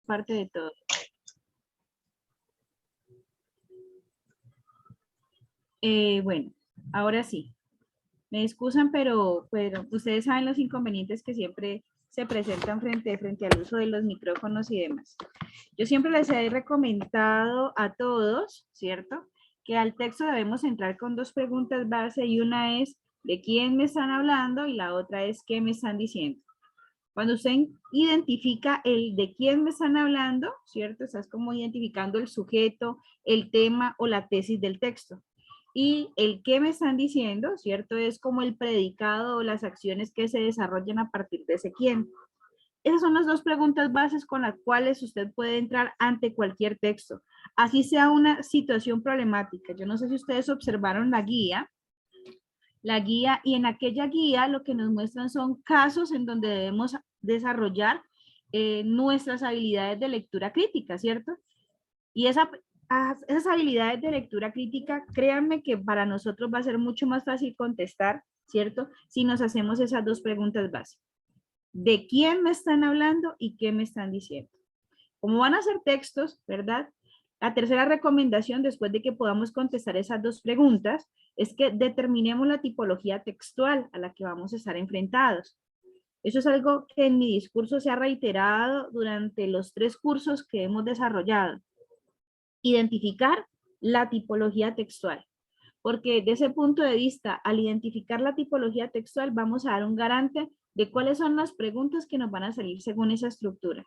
parte de todo. Bueno, ahora sí. Me excusan, pero ustedes saben los inconvenientes que siempre se presentan frente al uso de los micrófonos y demás. Yo siempre les he recomendado a todos, ¿cierto?, que al texto debemos entrar con dos preguntas base y una es ¿de quién me están hablando? Y la otra es ¿qué me están diciendo? Cuando usted identifica el de quién me están hablando, ¿cierto? Estás como identificando el sujeto, el tema o la tesis del texto. Y el qué me están diciendo, ¿cierto? Es como el predicado o las acciones que se desarrollan a partir de ese quién. Esas son las dos preguntas bases con las cuales usted puede entrar ante cualquier texto. Así sea una situación problemática. Yo no sé si ustedes observaron la guía, y en aquella guía lo que nos muestran son casos en donde debemos desarrollar nuestras habilidades de lectura crítica, ¿cierto? Y esas habilidades de lectura crítica, créanme que para nosotros va a ser mucho más fácil contestar, ¿cierto? Si nos hacemos esas dos preguntas básicas. ¿De quién me están hablando y qué me están diciendo? Como van a ser textos, ¿verdad? La tercera recomendación, después de que podamos contestar esas dos preguntas, es que determinemos la tipología textual a la que vamos a estar enfrentados. Eso es algo que en mi discurso se ha reiterado durante los 3 cursos que hemos desarrollado. Identificar la tipología textual. Porque desde ese punto de vista, al identificar la tipología textual, vamos a dar un garante de cuáles son las preguntas que nos van a salir según esa estructura.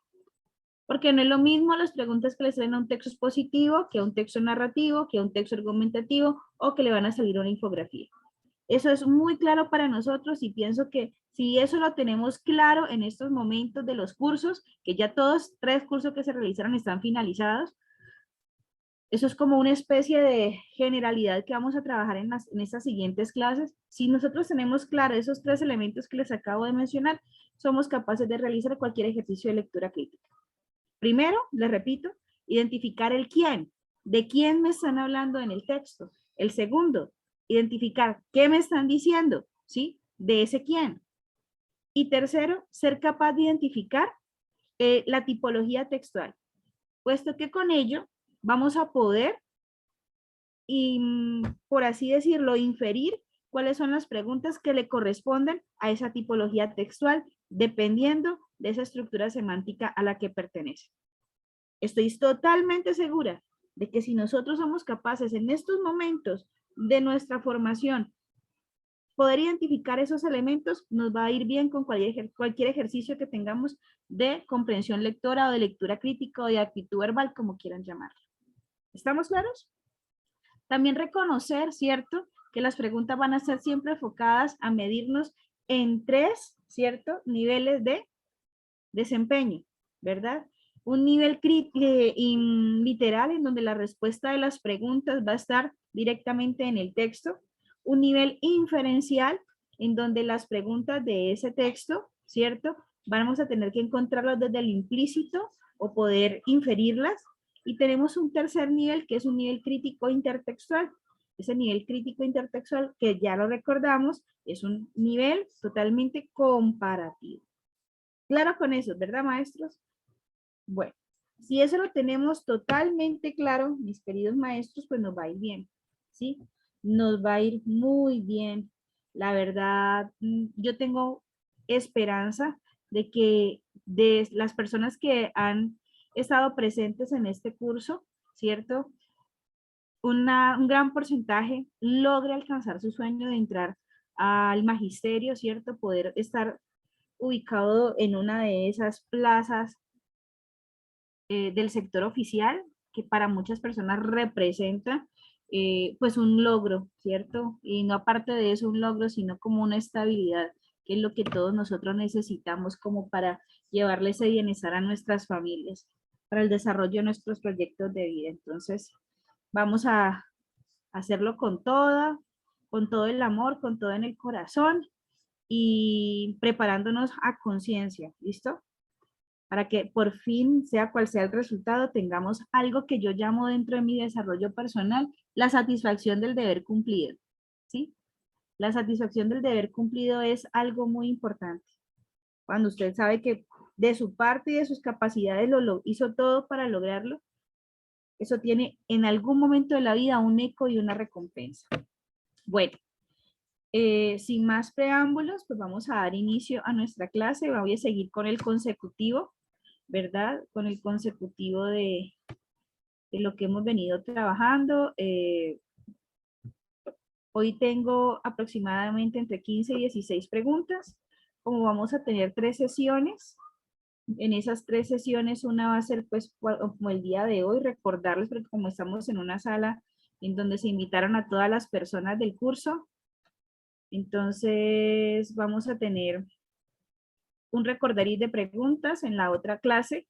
Porque no es lo mismo las preguntas que le salen a un texto expositivo, que a un texto narrativo, que a un texto argumentativo, o que le van a salir una infografía. Eso es muy claro para nosotros y pienso que si eso lo tenemos claro en estos momentos de los cursos, que ya todos 3 cursos que se realizaron están finalizados, eso es como una especie de generalidad que vamos a trabajar en estas siguientes clases. Si nosotros tenemos claro esos 3 elementos que les acabo de mencionar, somos capaces de realizar cualquier ejercicio de lectura crítica. Primero, les repito, identificar el quién. ¿De quién me están hablando en el texto? El segundo, identificar qué me están diciendo, ¿sí? De ese quién. Y tercero, ser capaz de identificar la tipología textual, puesto que con ello vamos a poder, por así decirlo, inferir cuáles son las preguntas que le corresponden a esa tipología textual, dependiendo de esa estructura semántica a la que pertenece. Estoy totalmente segura de que si nosotros somos capaces en estos momentos de nuestra formación poder identificar esos elementos, nos va a ir bien con cualquier ejercicio que tengamos de comprensión lectora o de lectura crítica o de actitud verbal, como quieran llamarlo. ¿Estamos claros? También reconocer, ¿cierto?, que las preguntas van a ser siempre enfocadas a medirnos en 3, ¿cierto?, niveles de desempeño, ¿verdad? Un nivel literal en donde la respuesta de las preguntas va a estar directamente en el texto. Un nivel inferencial en donde las preguntas de ese texto, ¿cierto?, vamos a tener que encontrarlas desde el implícito o poder inferirlas. Y tenemos un tercer nivel que es un nivel crítico intertextual. Ese nivel crítico intertextual, que ya lo recordamos, es un nivel totalmente comparativo. Claro con eso, ¿verdad, maestros? Bueno, si eso lo tenemos totalmente claro, mis queridos maestros, pues nos va a ir bien, ¿sí? Nos va a ir muy bien. La verdad, yo tengo esperanza de que de las personas que han estado presentes en este curso, ¿cierto?, un gran porcentaje logre alcanzar su sueño de entrar al magisterio, ¿cierto?, poder estar ubicado en una de esas plazas del sector oficial, que para muchas personas representa pues un logro, ¿cierto? Y no aparte de eso un logro, sino como una estabilidad, que es lo que todos nosotros necesitamos como para llevarle ese bienestar a nuestras familias, para el desarrollo de nuestros proyectos de vida. Entonces, vamos a hacerlo con todo el amor, con todo en el corazón y preparándonos a conciencia, ¿listo? Para que por fin, sea cual sea el resultado, tengamos algo que yo llamo dentro de mi desarrollo personal, la satisfacción del deber cumplido, ¿sí? La satisfacción del deber cumplido es algo muy importante. Cuando usted sabe que de su parte y de sus capacidades lo hizo todo para lograrlo, eso tiene en algún momento de la vida un eco y una recompensa. Bueno, sin más preámbulos, pues vamos a dar inicio a nuestra clase. Voy a seguir con el consecutivo, ¿verdad? Con el consecutivo de lo que hemos venido trabajando. Hoy tengo aproximadamente entre 15 y 16 preguntas. Como vamos a tener 3 sesiones, en esas 3 sesiones una va a ser pues como el día de hoy, recordarles, porque como estamos en una sala en donde se invitaron a todas las personas del curso, entonces vamos a tener un recordaris de preguntas en la otra clase,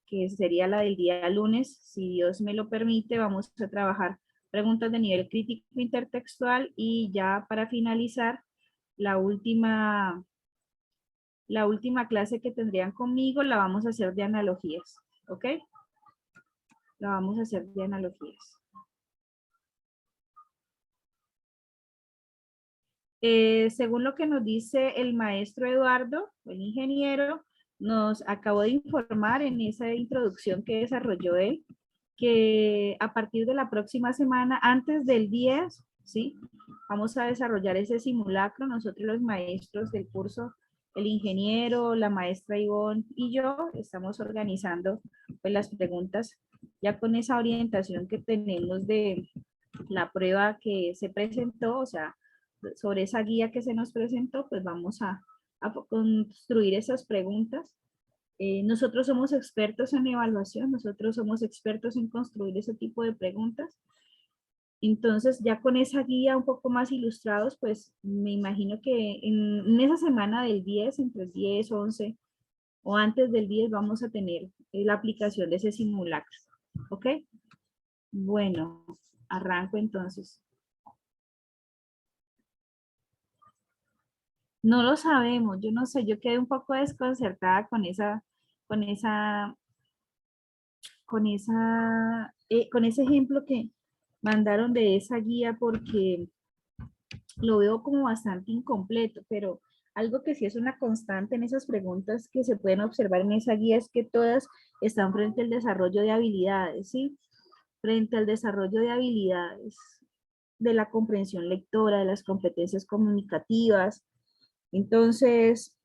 que sería la del día lunes. Si Dios me lo permite, vamos a trabajar preguntas de nivel crítico intertextual y ya para finalizar, la última clase que tendrían conmigo la vamos a hacer de analogías, ¿ok? La vamos a hacer de analogías. Según lo que nos dice el maestro Eduardo, el ingeniero, nos acabó de informar en esa introducción que desarrolló él, que a partir de la próxima semana, antes del 10, ¿sí? Vamos a desarrollar ese simulacro, nosotros los maestros del curso, el ingeniero, la maestra Ivonne y yo, estamos organizando pues, las preguntas ya con esa orientación que tenemos de la prueba que se presentó, o sea, sobre esa guía que se nos presentó, pues vamos a construir esas preguntas. Nosotros somos expertos en evaluación, nosotros somos expertos en construir ese tipo de preguntas. Entonces, ya con esa guía un poco más ilustrados, pues me imagino que en esa semana del 10, entre el 10, 11 o antes del 10, vamos a tener la aplicación de ese simulacro. ¿Ok? Bueno, arranco entonces. No lo sabemos, yo no sé, yo quedé un poco desconcertada con esa, con ese ejemplo que mandaron de esa guía porque lo veo como bastante incompleto, pero algo que sí es una constante en esas preguntas que se pueden observar en esa guía es que todas están frente al desarrollo de habilidades, ¿sí? Frente al desarrollo de habilidades de la comprensión lectora, de las competencias comunicativas. Entonces,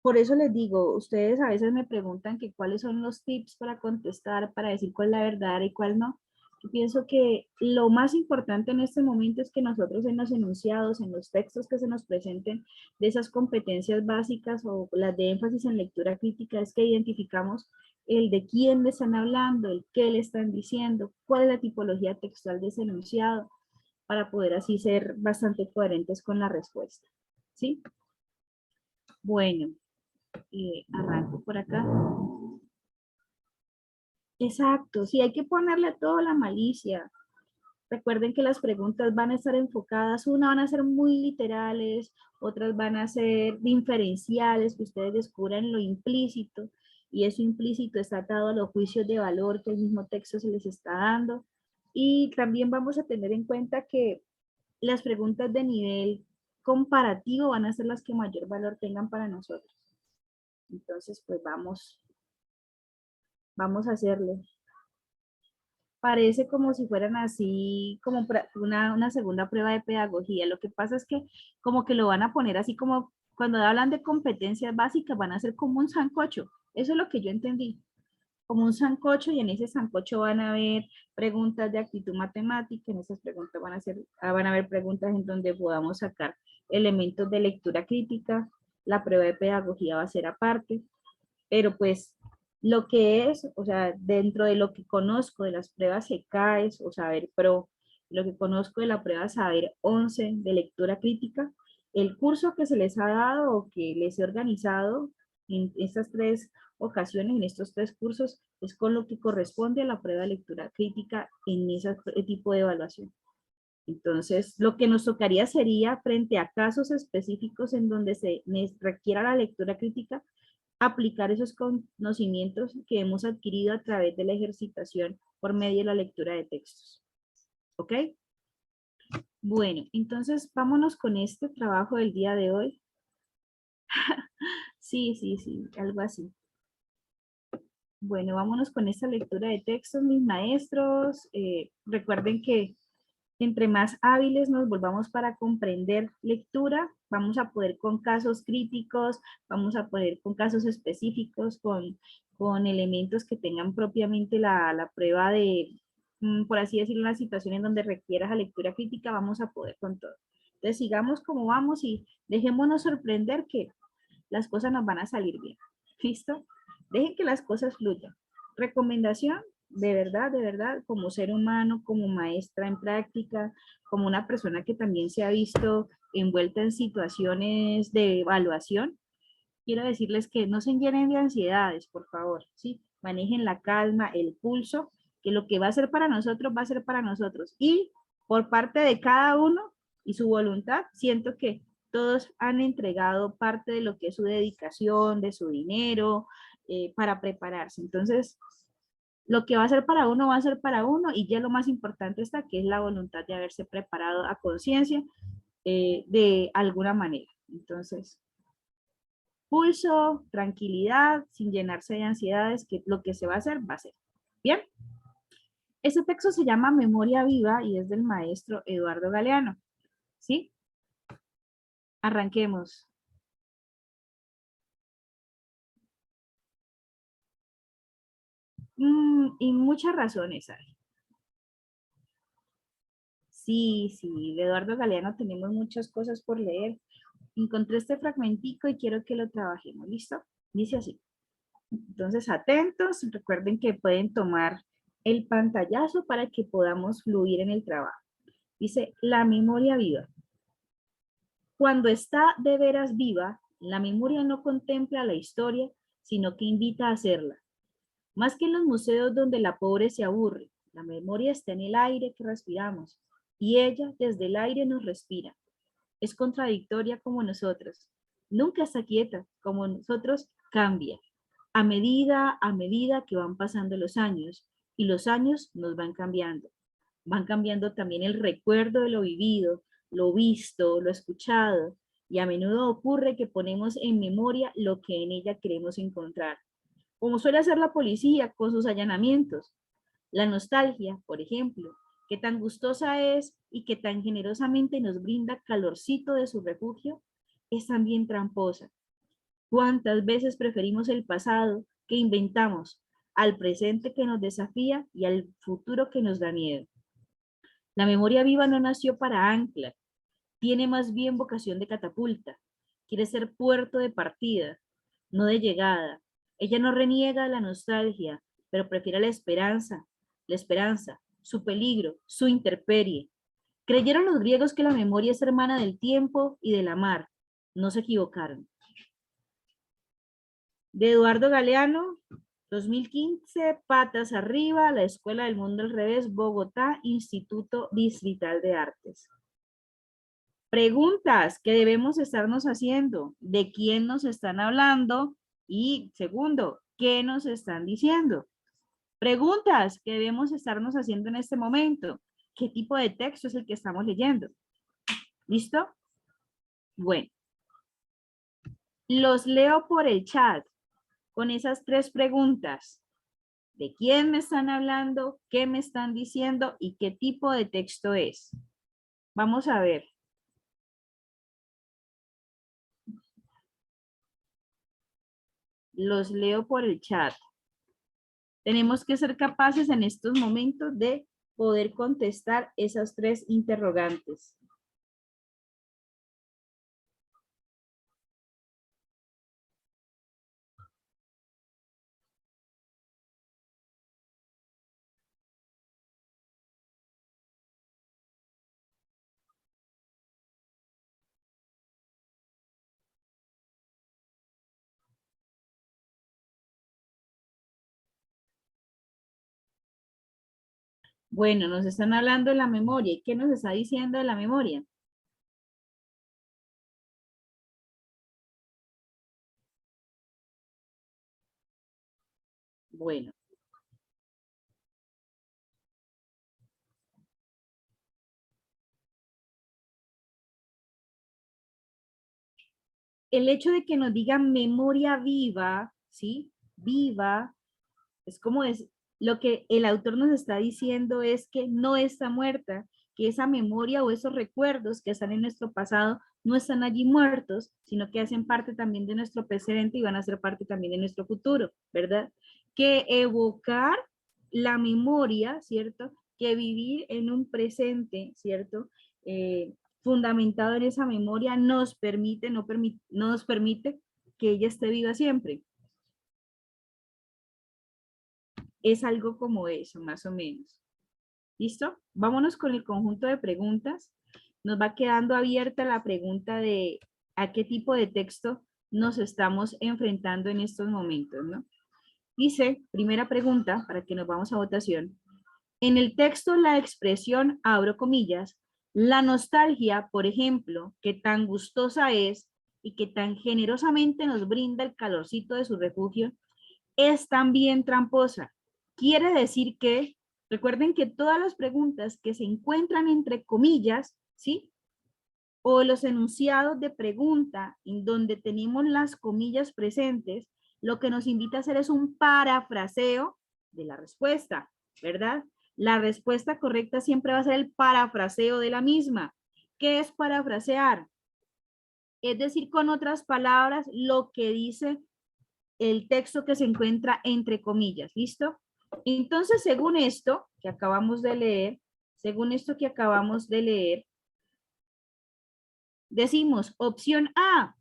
por eso les digo, ustedes a veces me preguntan que cuáles son los tips para contestar, para decir cuál es la verdad y cuál no. Yo pienso que lo más importante en este momento es que nosotros en los enunciados, en los textos que se nos presenten de esas competencias básicas o las de énfasis en lectura crítica, es que identificamos el de quién me están hablando, el qué le están diciendo, cuál es la tipología textual de ese enunciado, para poder así ser bastante coherentes con la respuesta. ¿Sí? Bueno, arranco por acá. Exacto, sí, hay que ponerle toda la malicia. Recuerden que las preguntas van a estar enfocadas, una van a ser muy literales, otras van a ser inferenciales, que ustedes descubran lo implícito, y eso implícito está atado a los juicios de valor que el mismo texto se les está dando. Y también vamos a tener en cuenta que las preguntas de nivel comparativo van a ser las que mayor valor tengan para nosotros. Entonces, pues vamos a hacerlo. Parece como si fueran así, como una segunda prueba de pedagogía. Lo que pasa es que como que lo van a poner así como cuando hablan de competencias básicas, van a ser como un sancocho. Eso es lo que yo entendí. Como un sancocho, y en ese sancocho van a haber preguntas de actitud matemática, en esas preguntas van a haber preguntas en donde podamos sacar elementos de lectura crítica, la prueba de pedagogía va a ser aparte, pero pues lo que es, o sea, dentro de lo que conozco de las pruebas SECAES o Saber Pro, lo que conozco de la prueba Saber 11 de lectura crítica, el curso que se les ha dado o que les he organizado en estas 3 ocasiones, en estos 3 cursos, es con lo que corresponde a la prueba de lectura crítica en ese tipo de evaluación. Entonces, lo que nos tocaría sería, frente a casos específicos en donde se requiera la lectura crítica, aplicar esos conocimientos que hemos adquirido a través de la ejercitación por medio de la lectura de textos. ¿Ok? Bueno, entonces vámonos con este trabajo del día de hoy. Sí, algo así. Bueno, vámonos con esta lectura de textos, mis maestros. Recuerden que entre más hábiles nos volvamos para comprender lectura, vamos a poder con casos críticos, vamos a poder con casos específicos, con elementos que tengan propiamente la prueba de, por así decirlo, una situación en donde requieras la lectura crítica, vamos a poder con todo. Entonces sigamos como vamos y dejémonos sorprender que las cosas nos van a salir bien. ¿Listo? Dejen que las cosas fluyan. Recomendación, de verdad, como ser humano, como maestra en práctica, como una persona que también se ha visto envuelta en situaciones de evaluación, quiero decirles que no se llenen de ansiedades, por favor, ¿sí? Manejen la calma, el pulso, que lo que va a ser para nosotros va a ser para nosotros. Y por parte de cada uno y su voluntad, siento que todos han entregado parte de lo que es su dedicación, de su dinero, para prepararse. Entonces, lo que va a ser para uno va a ser para uno y ya lo más importante está que es la voluntad de haberse preparado a conciencia de alguna manera. Entonces, pulso, tranquilidad, sin llenarse de ansiedades, que lo que se va a hacer, va a ser. Bien, este texto se llama Memoria Viva y es del maestro Eduardo Galeano. ¿Sí? Arranquemos. Y muchas razones hay. Sí, sí, de Eduardo Galeano tenemos muchas cosas por leer. Encontré este fragmentico y quiero que lo trabajemos. ¿Listo? Dice así. Entonces, atentos. Recuerden que pueden tomar el pantallazo para que podamos fluir en el trabajo. Dice, la memoria viva. Cuando está de veras viva, la memoria no contempla la historia, sino que invita a hacerla. Más que en los museos donde la pobre se aburre, la memoria está en el aire que respiramos, y ella desde el aire nos respira. Es contradictoria como nosotros. Nunca está quieta, como nosotros cambia. A medida que van pasando los años, y los años nos van cambiando. Van cambiando también el recuerdo de lo vivido, lo visto, lo escuchado, y a menudo ocurre que ponemos en memoria lo que en ella queremos encontrar, como suele hacer la policía con sus allanamientos. La nostalgia, por ejemplo, que tan gustosa es y que tan generosamente nos brinda calorcito de su refugio, es también tramposa. ¿Cuántas veces preferimos el pasado que inventamos al presente que nos desafía y al futuro que nos da miedo? La memoria viva no nació para ancla, tiene más bien vocación de catapulta. Quiere ser puerto de partida, no de llegada. Ella no reniega la nostalgia, pero prefiere la esperanza, su peligro, su intemperie. Creyeron los griegos que la memoria es hermana del tiempo y de la mar. No se equivocaron. De Eduardo Galeano, 2015, Patas Arriba, La Escuela del Mundo al Revés, Bogotá, Instituto Distrital de Artes. Preguntas que debemos estarnos haciendo, de quién nos están hablando y segundo, ¿qué nos están diciendo? Preguntas que debemos estarnos haciendo en este momento. ¿Qué tipo de texto es el que estamos leyendo? ¿Listo? Bueno, los leo por el chat con esas tres preguntas. ¿De quién me están hablando? ¿Qué me están diciendo? ¿Y qué tipo de texto es? Vamos a ver. Los leo por el chat. Tenemos que ser capaces en estos momentos de poder contestar esas tres interrogantes. Bueno, nos están hablando de la memoria. ¿Y qué nos está diciendo de la memoria? Bueno, el hecho de que nos digan memoria viva, ¿sí? Viva, Es como lo que el autor nos está diciendo es que no está muerta, que esa memoria o esos recuerdos que están en nuestro pasado no están allí muertos, sino que hacen parte también de nuestro presente y van a ser parte también de nuestro futuro, ¿verdad? Que evocar la memoria, ¿cierto? Que vivir en un presente, ¿cierto? Fundamentado en esa memoria nos permite, no nos permite que ella esté viva siempre. Es algo como eso, más o menos. ¿Listo? Vámonos con el conjunto de preguntas. Nos va quedando abierta la pregunta de a qué tipo de texto nos estamos enfrentando en estos momentos, ¿no? Dice, primera pregunta, para que nos vamos a votación. En el texto, la expresión, abro comillas, la nostalgia, por ejemplo, que tan gustosa es y que tan generosamente nos brinda el calorcito de su refugio, es también tramposa. Quiere decir que, recuerden que todas las preguntas que se encuentran entre comillas, ¿sí? O los enunciados de pregunta en donde tenemos las comillas presentes, lo que nos invita a hacer es un parafraseo de la respuesta, ¿verdad? La respuesta correcta siempre va a ser el parafraseo de la misma. ¿Qué es parafrasear? Es decir, con otras palabras, lo que dice el texto que se encuentra entre comillas, ¿listo? Entonces, según esto que acabamos de leer, decimos opción A,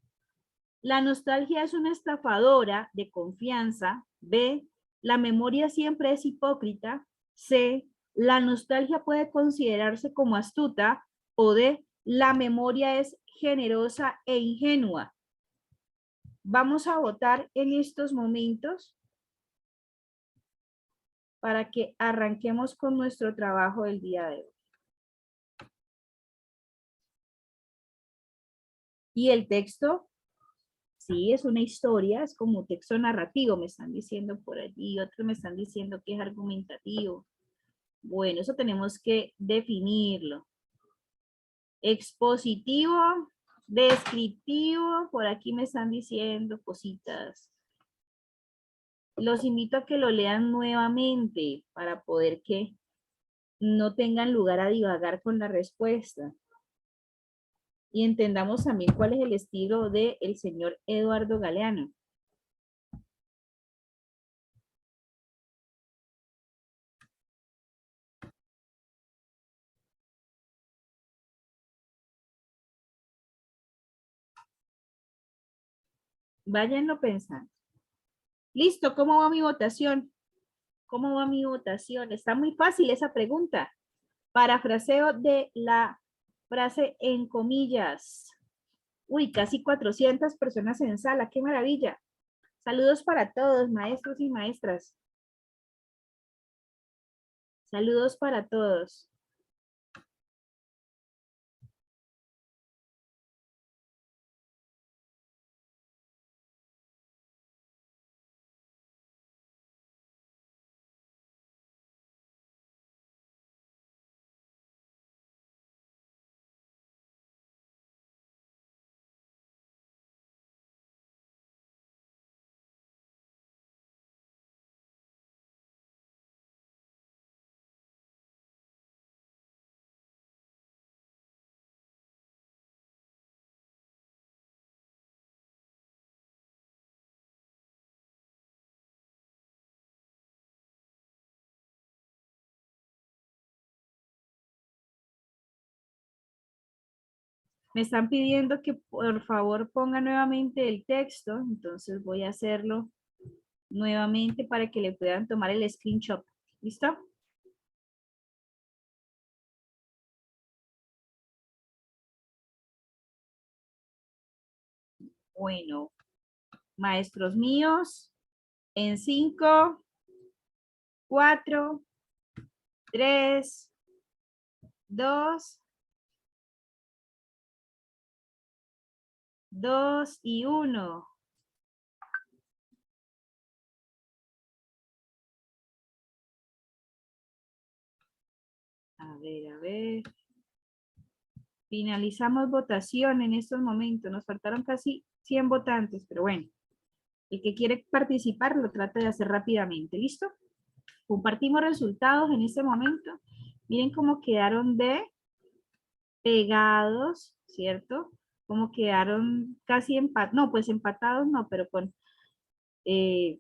la nostalgia es una estafadora de confianza. B, la memoria siempre es hipócrita. C, la nostalgia puede considerarse como astuta. O D, la memoria es generosa e ingenua. Vamos a votar en estos momentos para que arranquemos con nuestro trabajo del día de hoy. Y el texto, sí, es una historia, es como texto narrativo, me están diciendo por allí, otros me están diciendo que es argumentativo. Bueno, eso tenemos que definirlo. Expositivo, descriptivo, por aquí me están diciendo cositas. Los invito a que lo lean nuevamente para poder que no tengan lugar a divagar con la respuesta. Y entendamos también cuál es el estilo del señor Eduardo Galeano. Váyanlo pensando. Listo, ¿cómo va mi votación? ¿Cómo va mi votación? Está muy fácil esa pregunta. Parafraseo de la frase en comillas. Uy, casi 400 personas en sala, qué maravilla. Saludos para todos, maestros y maestras. Saludos para todos. Me están pidiendo que por favor ponga nuevamente el texto, entonces voy a hacerlo nuevamente para que le puedan tomar el screenshot. ¿Listo? Bueno, maestros míos, en 5, 4, 3, 2 y 1. A ver, a ver. Finalizamos votación en estos momentos. Nos faltaron casi 100 votantes, pero bueno. El que quiere participar lo trata de hacer rápidamente. ¿Listo? Compartimos resultados en este momento. Miren cómo quedaron de pegados, ¿cierto? Cómo quedaron casi empatados, no, pues empatados no, pero con eh,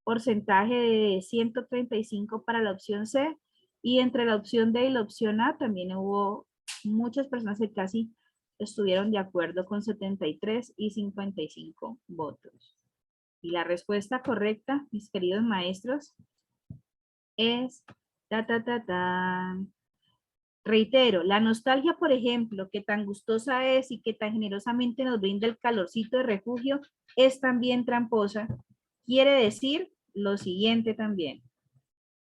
porcentaje de 135 para la opción C, y entre la opción D y la opción A también hubo muchas personas que casi estuvieron de acuerdo con 73 y 55 votos. Y la respuesta correcta, mis queridos maestros, es Reitero, la nostalgia, por ejemplo, que tan gustosa es y que tan generosamente nos brinda el calorcito de refugio, es también tramposa. Quiere decir lo siguiente también,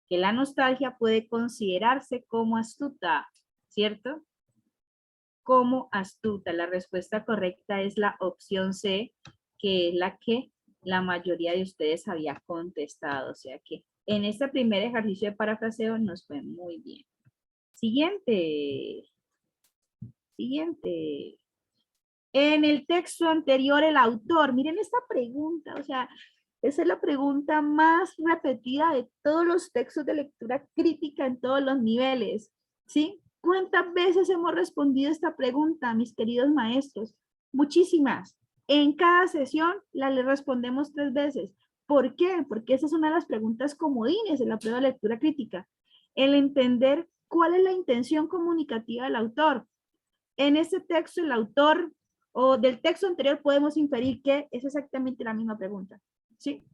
que la nostalgia puede considerarse como astuta, ¿cierto? Como astuta. La respuesta correcta es la opción C, que es la que la mayoría de ustedes había contestado. O sea que en este primer ejercicio de parafraseo nos fue muy bien. Siguiente. Siguiente. En el texto anterior, el autor, miren esta pregunta, o sea, esa es la pregunta más repetida de todos los textos de lectura crítica en todos los niveles, ¿sí? ¿Cuántas veces hemos respondido esta pregunta, mis queridos maestros? Muchísimas. En cada sesión le respondemos 3 veces. ¿Por qué? Porque esa es una de las preguntas comodines en la prueba de lectura crítica. El entender cuál es la intención comunicativa del autor. En ese texto, el autor, o del texto anterior, podemos inferir que es exactamente la misma pregunta, ¿sí?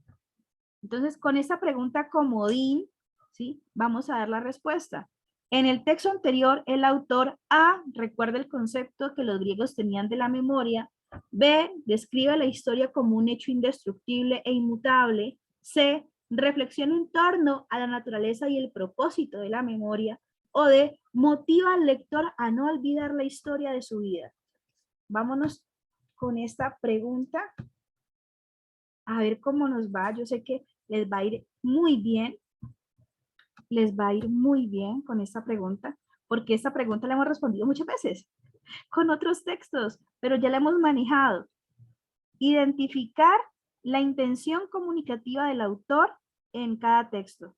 Entonces, con esta pregunta comodín, ¿sí? Vamos a dar la respuesta. En el texto anterior, el autor A recuerda el concepto que los griegos tenían de la memoria, B describe la historia como un hecho indestructible e inmutable, C reflexiona en torno a la naturaleza y el propósito de la memoria, o D motiva al lector a no olvidar la historia de su vida. Vámonos con esta pregunta a ver cómo nos va. Yo sé que les va a ir muy bien, les va a ir muy bien con esta pregunta, porque esta pregunta la hemos respondido muchas veces con otros textos, pero ya la hemos manejado. Identificar la intención comunicativa del autor en cada texto.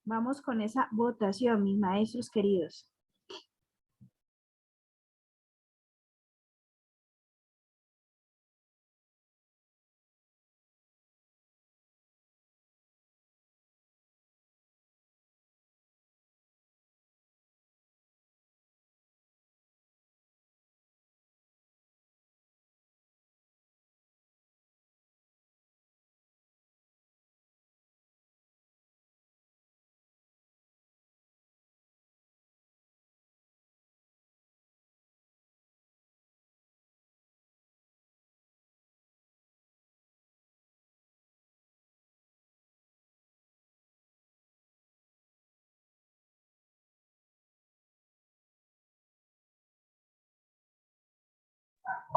Vamos con esa votación, mis maestros queridos.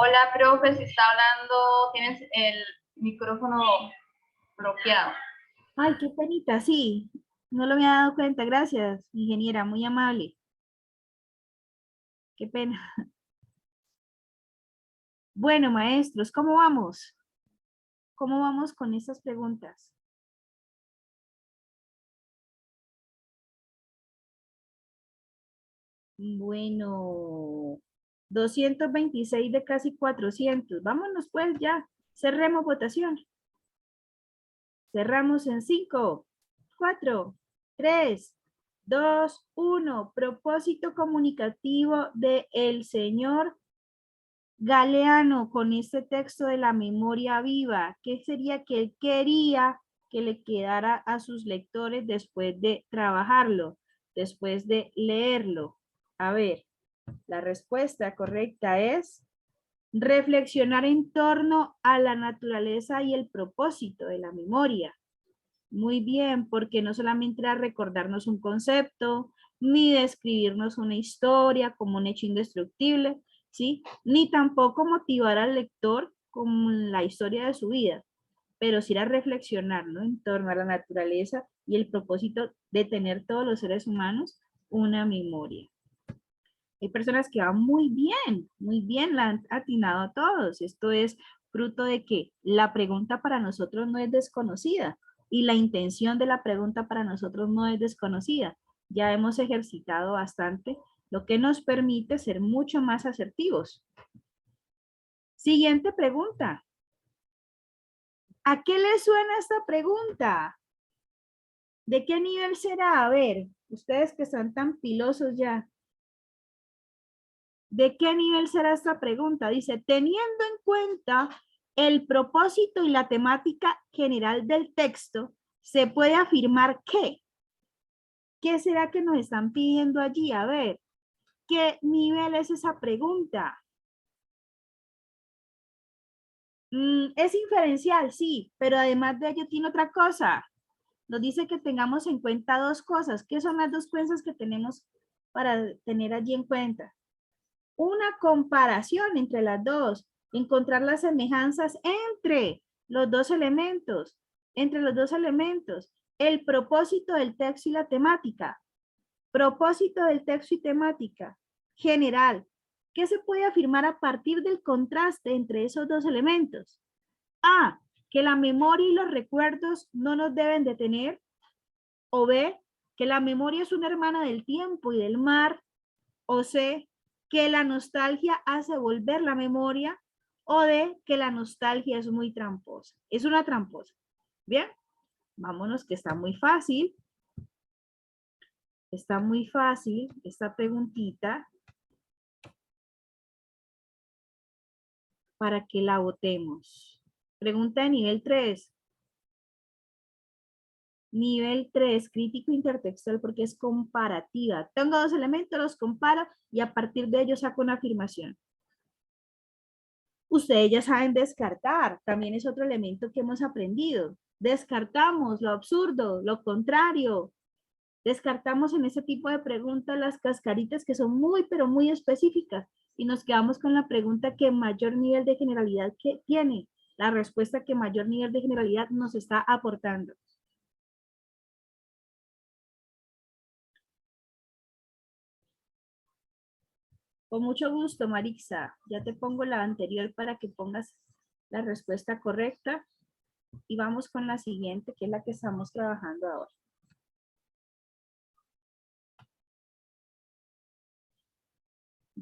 Hola, profe, si está hablando, tienes el micrófono bloqueado. Ay, qué penita, sí. No lo había dado cuenta. Gracias, ingeniera, muy amable. Qué pena. Bueno, maestros, ¿cómo vamos? ¿Cómo vamos con estas preguntas? Bueno, 226 de casi 400. Vámonos pues ya. Cerremos votación. Cerramos en 5, 4, 3, 2, 1. Propósito comunicativo de el señor Galeano con este texto de la memoria viva. ¿Qué sería que él quería que le quedara a sus lectores después de trabajarlo, después de leerlo? A ver, la respuesta correcta es reflexionar en torno a la naturaleza y el propósito de la memoria. Muy bien, porque no solamente era recordarnos un concepto, ni describirnos una historia como un hecho indestructible, ¿sí? Ni tampoco motivar al lector con la historia de su vida. pero sí era reflexionar, ¿no? En torno a la naturaleza y el propósito de tener todos los seres humanos una memoria. Hay personas que van muy bien, la han atinado a todos. Esto es fruto de que la pregunta para nosotros no es desconocida y la intención de la pregunta para nosotros no es desconocida. Ya hemos ejercitado bastante, lo que nos permite ser mucho más asertivos. Siguiente pregunta. ¿A qué le suena esta pregunta? ¿De qué nivel será? A ver, ustedes que están tan pilosos ya. ¿De qué nivel será esta pregunta? Dice, teniendo en cuenta el propósito y la temática general del texto, se puede afirmar que. ¿Qué será que nos están pidiendo allí? A ver, ¿qué nivel es esa pregunta? Es inferencial, sí, pero además de ello tiene otra cosa. Nos dice que tengamos en cuenta dos cosas. ¿Qué son las dos cosas que tenemos para tener allí en cuenta? Una comparación entre las dos, encontrar las semejanzas entre los dos elementos, el propósito del texto y la temática. Propósito del texto y temática. General. ¿Qué se puede afirmar a partir del contraste entre esos dos elementos? A, que la memoria y los recuerdos no nos deben detener. O B, que la memoria es una hermana del tiempo y del mar. O C, que la nostalgia hace volver la memoria. O D, que la nostalgia es muy tramposa. Es una tramposa. Bien, vámonos que está muy fácil. Está muy fácil esta preguntita para que la votemos. Pregunta de nivel 3. Nivel 3, crítico intertextual, porque es comparativa. Tengo dos elementos, los comparo y a partir de ellos saco una afirmación. Ustedes ya saben descartar, también es otro elemento que hemos aprendido. Descartamos lo absurdo, lo contrario. Descartamos en ese tipo de preguntas las cascaritas que son muy, pero muy específicas y nos quedamos con la pregunta que mayor nivel de generalidad que tiene, la respuesta que mayor nivel de generalidad nos está aportando. Con mucho gusto, Marixa. Ya te pongo la anterior para que pongas la respuesta correcta y vamos con la siguiente, que es la que estamos trabajando ahora.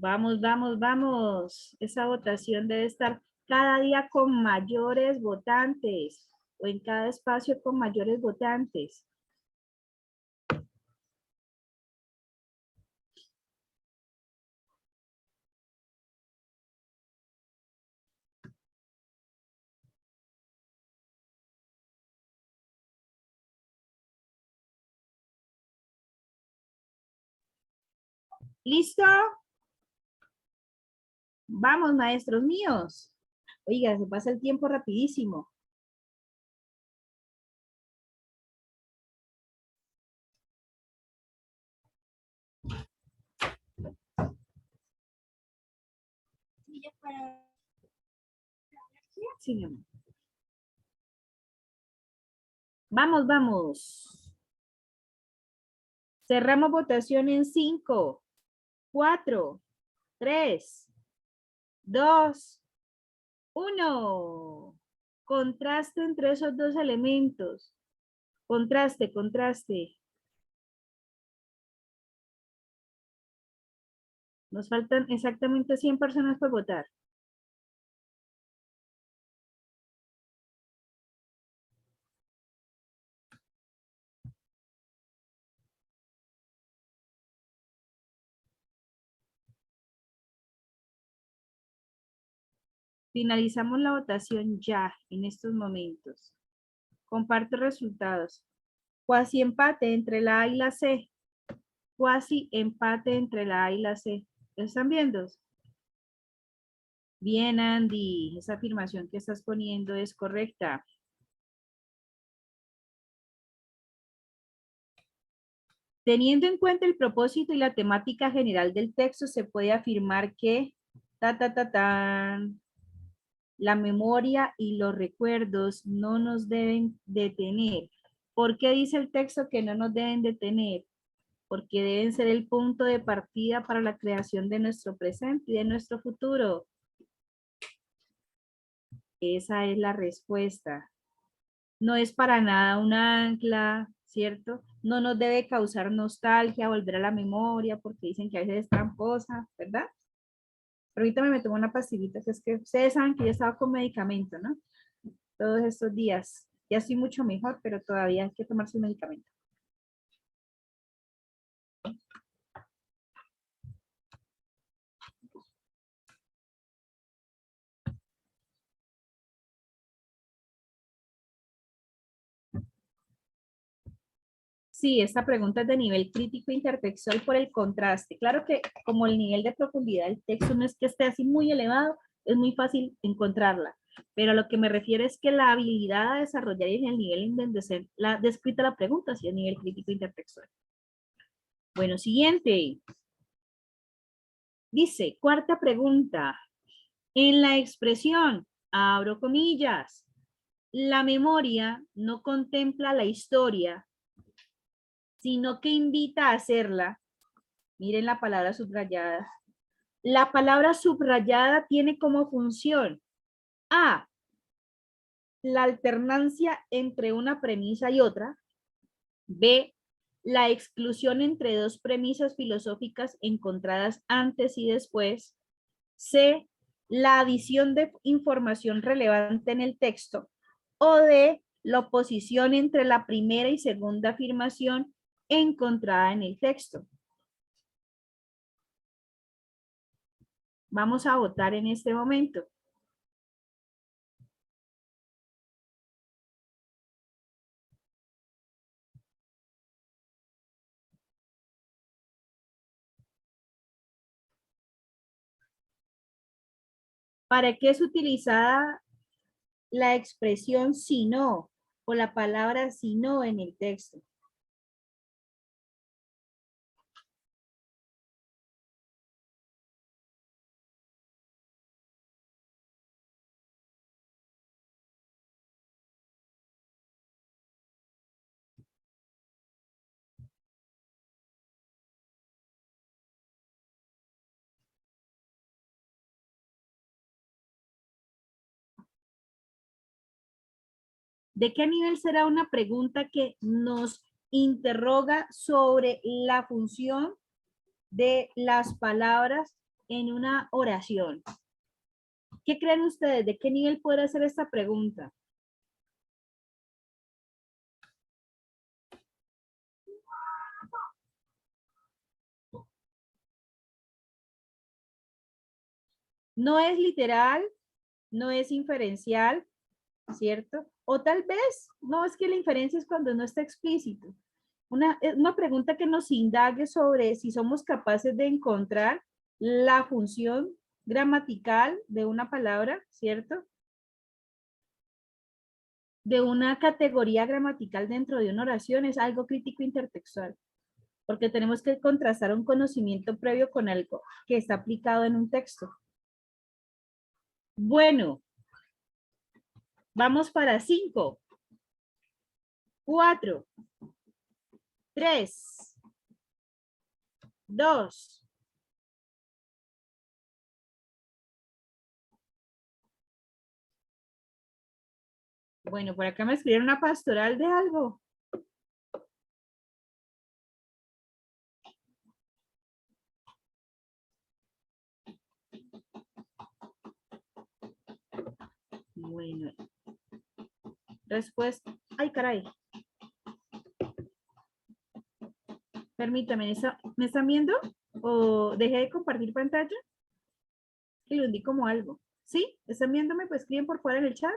Vamos, vamos, vamos. Esa votación debe estar cada día con mayores votantes o en cada espacio con mayores votantes. ¿Listo? Vamos, maestros míos. Oiga, se pasa el tiempo rapidísimo. Sí, mi amor. Vamos, vamos. Cerramos votación en 5, 4, 3, 2, 1. Contraste entre esos dos elementos. Contraste, contraste. Nos faltan exactamente 100 personas por votar. Finalizamos la votación ya, en estos momentos. Comparto resultados. Cuasi empate entre la A y la C. Cuasi empate entre la A y la C. ¿Lo están viendo? Bien, Andy. Esa afirmación que estás poniendo es correcta. Teniendo en cuenta el propósito y la temática general del texto, se puede afirmar que... Ta, ta, ta, tan. La memoria y los recuerdos no nos deben detener. ¿Por qué dice el texto que no nos deben detener? Porque deben ser el punto de partida para la creación de nuestro presente y de nuestro futuro. Esa es la respuesta. No es para nada un ancla, ¿cierto? No nos debe causar nostalgia, volver a la memoria, porque dicen que a veces es tramposa, ¿verdad? Permítame, me tomo una pastillita, que es que ustedes saben que yo estaba con medicamento, ¿no? Todos estos días. Ya estoy mucho mejor, pero todavía hay que tomar su medicamento. Sí, esta pregunta es de nivel crítico intertextual por el contraste. Claro que como el nivel de profundidad del texto no es que esté así muy elevado, es muy fácil encontrarla. Pero a lo que me refiero es que la habilidad a desarrollar en el nivel en donde se la descrita la pregunta, si es nivel crítico intertextual. Bueno, siguiente. Dice, cuarta pregunta. En la expresión, abro comillas, la memoria no contempla la historia, sino que invita a hacerla. Miren la palabra subrayada. La palabra subrayada tiene como función A, la alternancia entre una premisa y otra. B, la exclusión entre dos premisas filosóficas encontradas antes y después. C, la adición de información relevante en el texto. O D, la oposición entre la primera y segunda afirmación encontrada en el texto. Vamos a votar en este momento. ¿Para qué es utilizada la expresión si no o la palabra si no en el texto? ¿De qué nivel será una pregunta que nos interroga sobre la función de las palabras en una oración? ¿Qué creen ustedes? ¿De qué nivel puede ser esta pregunta? No es literal, no es inferencial, ¿cierto? O tal vez, no es que la inferencia es cuando no está explícito. Una pregunta que nos indague sobre si somos capaces de encontrar la función gramatical de una palabra, ¿cierto? De una categoría gramatical dentro de una oración es algo crítico intertextual, porque tenemos que contrastar un conocimiento previo con algo que está aplicado en un texto. Bueno, vamos para 5, 4, 3, 2. Bueno, por acá me escribieron una pastoral de algo. Bueno, respuesta. Ay, caray. Permítame, ¿me están viendo? ¿O dejé de compartir pantalla? Que lo hundí como algo. ¿Sí? ¿Están viéndome? Pues escriben por fuera en el chat.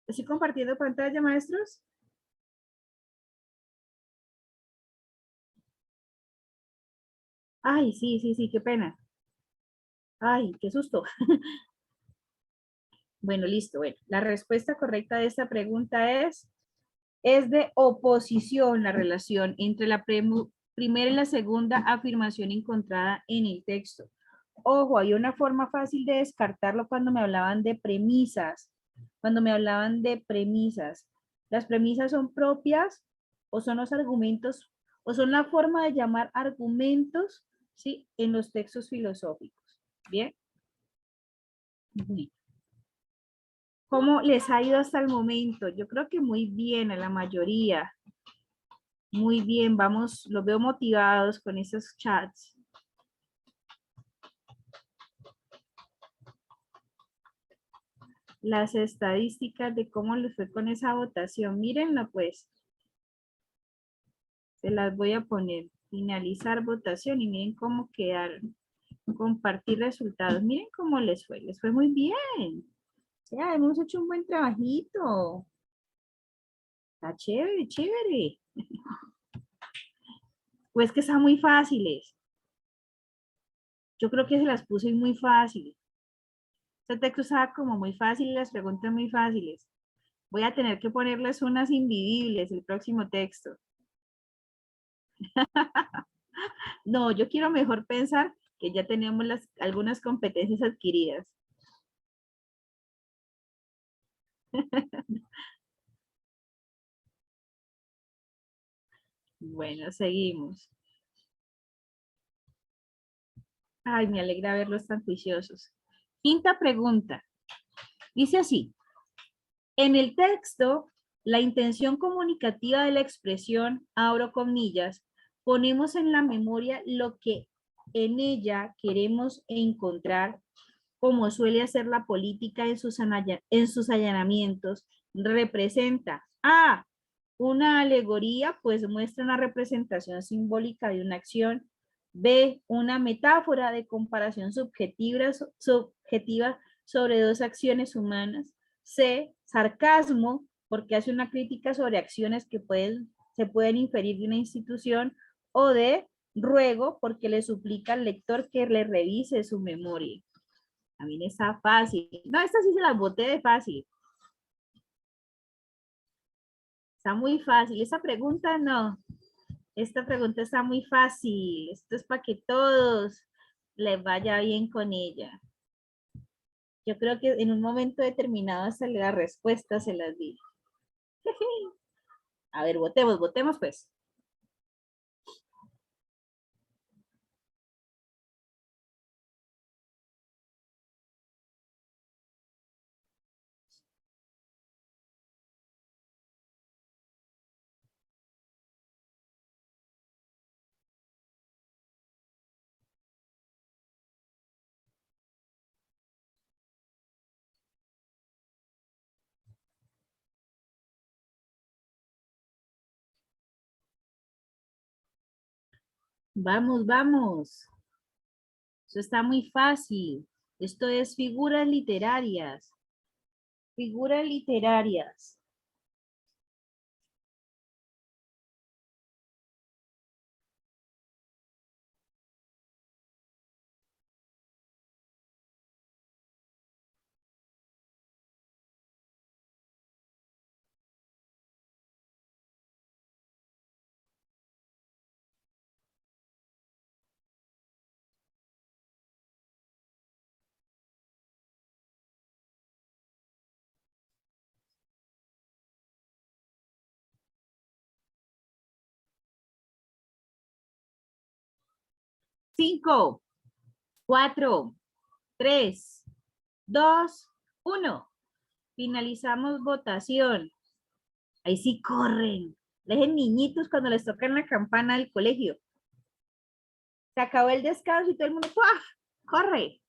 ¿Estoy compartiendo pantalla, maestros? Ay, sí, sí, sí, qué pena. Ay, qué susto. Bueno, listo. Bueno, la respuesta correcta de esta pregunta es de oposición la relación entre la primera y la segunda afirmación encontrada en el texto. ojo, había una forma fácil de descartarlo cuando me hablaban de premisas. Cuando me hablaban de premisas. Las premisas son propias o son los argumentos o son la forma de llamar argumentos, ¿sí? En los textos filosóficos. ¿Bien? Bien. ¿Cómo les ha ido hasta el momento? Yo creo que muy bien a la mayoría. Muy bien, vamos, los veo motivados con esos chats. Las estadísticas de cómo les fue con esa votación. Mírenla pues. Se las voy a poner. Finalizar votación y miren cómo quedaron. Compartir resultados. Miren cómo les fue. Les fue muy bien. Ya, hemos hecho un buen trabajito. Está chévere, chévere. Pues que están muy fáciles. Yo creo que se las puse muy fáciles. Este texto estaba como muy fácil y las preguntas muy fáciles. Voy a tener que ponerles unas invivibles el próximo texto. No, yo quiero mejor pensar que ya tenemos algunas competencias adquiridas. Bueno, seguimos. Ay, me alegra verlos tan juiciosos. Quinta pregunta. Dice así. En el texto, la intención comunicativa de la expresión, abro comillas, ponemos en la memoria lo que en ella queremos encontrar, como suele hacer la política en sus allanamientos, representa A, una alegoría, pues muestra una representación simbólica de una acción. B, una metáfora de comparación subjetiva sobre dos acciones humanas. C, sarcasmo, porque hace una crítica sobre acciones que se pueden inferir de una institución. O D, ruego, porque le suplica al lector que le revise su memoria. A mí está fácil. No, esta sí se las boté de fácil. Está muy fácil. Esa pregunta no. Esta pregunta está muy fácil. Esto es para que todos les vaya bien con ella. Yo creo que en un momento determinado hasta la respuesta se las di. A ver, votemos pues. Vamos, vamos. Eso está muy fácil. Esto es figuras literarias. Figuras literarias. Cinco, 4, 3, 2, 1. Finalizamos votación. Ahí sí corren. Dejen niñitos cuando les tocan la campana del colegio. Se acabó el descanso y todo el mundo ¡pua! Corre.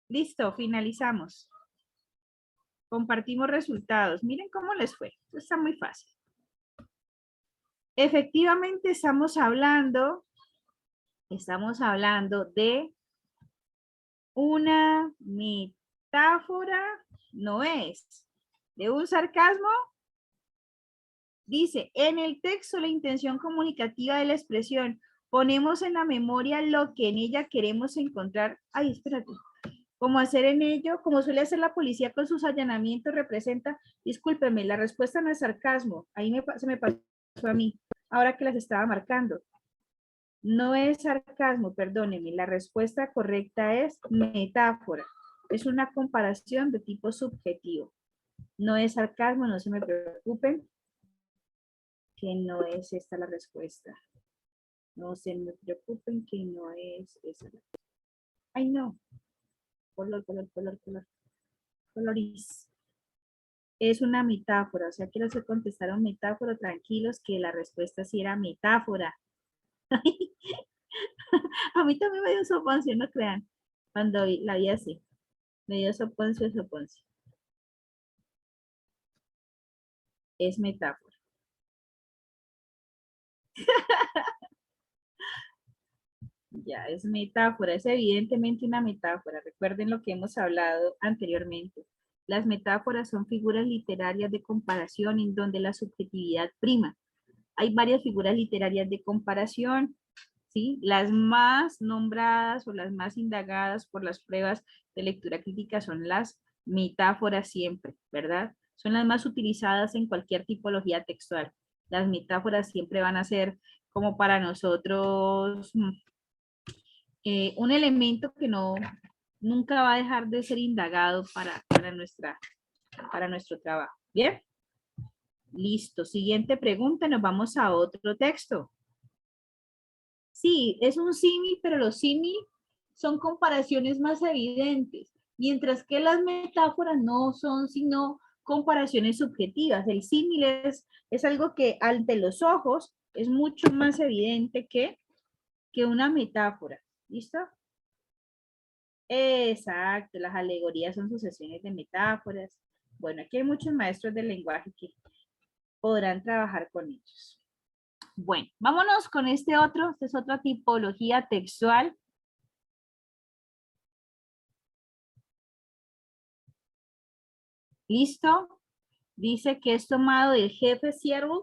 Listo, finalizamos. Compartimos resultados. Miren cómo les fue. Esto está muy fácil. Efectivamente estamos hablando de una metáfora, no es, de un sarcasmo. Dice, en el texto la intención comunicativa de la expresión, ponemos en la memoria lo que en ella queremos encontrar. Ay, espérate. Como hacer en ello, como suele hacer la policía con sus allanamientos, representa, discúlpeme, la respuesta no es sarcasmo. Ahí se me pasó a mí. ahora que las estaba marcando. No es sarcasmo, perdónenme, la respuesta correcta es metáfora. Es una comparación de tipo subjetivo. No es sarcasmo, no se me preocupen, que no es esta la respuesta. No se me preocupen que no es esa. Ay, no. Color. Coloris. Es una metáfora, o sea que los que contestaron metáfora, tranquilos, que la respuesta sí era metáfora. A mí también me dio soponcio, no crean, cuando la vi así. Me dio soponcio. Es metáfora. Ya, es metáfora, es evidentemente una metáfora. Recuerden lo que hemos hablado anteriormente. Las metáforas son figuras literarias de comparación en donde la subjetividad prima. Hay varias figuras literarias de comparación, ¿sí? Las más nombradas o las más indagadas por las pruebas de lectura crítica son las metáforas siempre, ¿verdad? Son las más utilizadas en cualquier tipología textual. Las metáforas siempre van a ser como para nosotros un elemento que nunca va a dejar de ser indagado para nuestro trabajo. ¿Bien? Listo. Siguiente pregunta, nos vamos a otro texto. Sí, es un símil, pero los símil son comparaciones más evidentes, mientras que las metáforas no son sino comparaciones subjetivas. El símil es algo que ante los ojos es mucho más evidente que una metáfora. ¿Listo? Exacto, las alegorías son sucesiones de metáforas. Bueno, aquí hay muchos maestros del lenguaje que podrán trabajar con ellos. Bueno, vámonos con este otro. Esta es otra tipología textual. ¿Listo? Dice que es tomado del jefe Seattle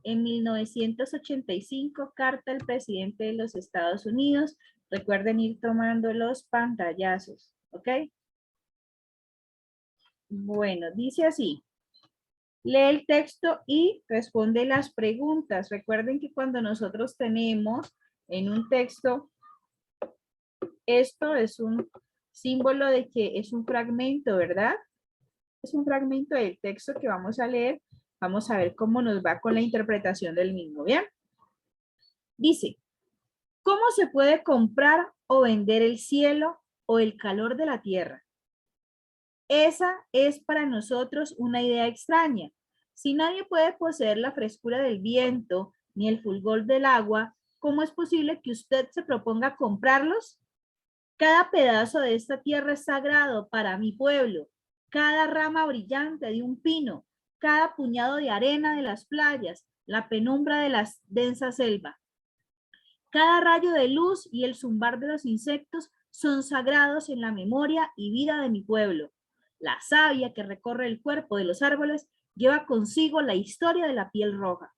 en 1985, carta al presidente de los Estados Unidos. Recuerden ir tomando los pantallazos, ¿ok? Bueno, dice así. Lee el texto y responde las preguntas. Recuerden que cuando nosotros tenemos en un texto, esto es un símbolo de que es un fragmento, ¿verdad? Es un fragmento del texto que vamos a leer. Vamos a ver cómo nos va con la interpretación del mismo, ¿bien? Dice, ¿cómo se puede comprar o vender el cielo o el calor de la tierra? Esa es para nosotros una idea extraña. Si nadie puede poseer la frescura del viento ni el fulgor del agua, ¿cómo es posible que usted se proponga comprarlos? Cada pedazo de esta tierra es sagrado para mi pueblo, cada rama brillante de un pino, cada puñado de arena de las playas, la penumbra de la densa selva. Cada rayo de luz y el zumbar de los insectos son sagrados en la memoria y vida de mi pueblo. La savia que recorre el cuerpo de los árboles lleva consigo la historia de la piel roja.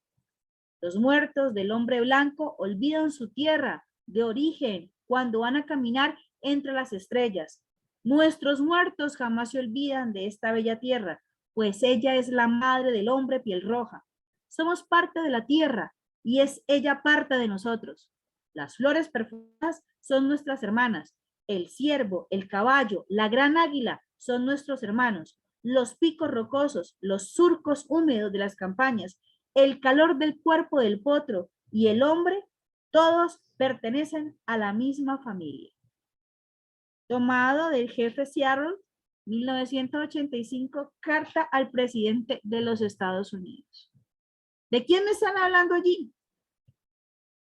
Los muertos del hombre blanco olvidan su tierra de origen cuando van a caminar entre las estrellas. Nuestros muertos jamás se olvidan de esta bella tierra, pues ella es la madre del hombre piel roja. Somos parte de la tierra y es ella parte de nosotros. Las flores perfumadas son nuestras hermanas. El ciervo, el caballo, la gran águila son nuestros hermanos. Los picos rocosos, los surcos húmedos de las campañas, el calor del cuerpo del potro y el hombre, todos pertenecen a la misma familia. Tomado del jefe Seattle, 1985, carta al presidente de los Estados Unidos. ¿De quién me están hablando allí?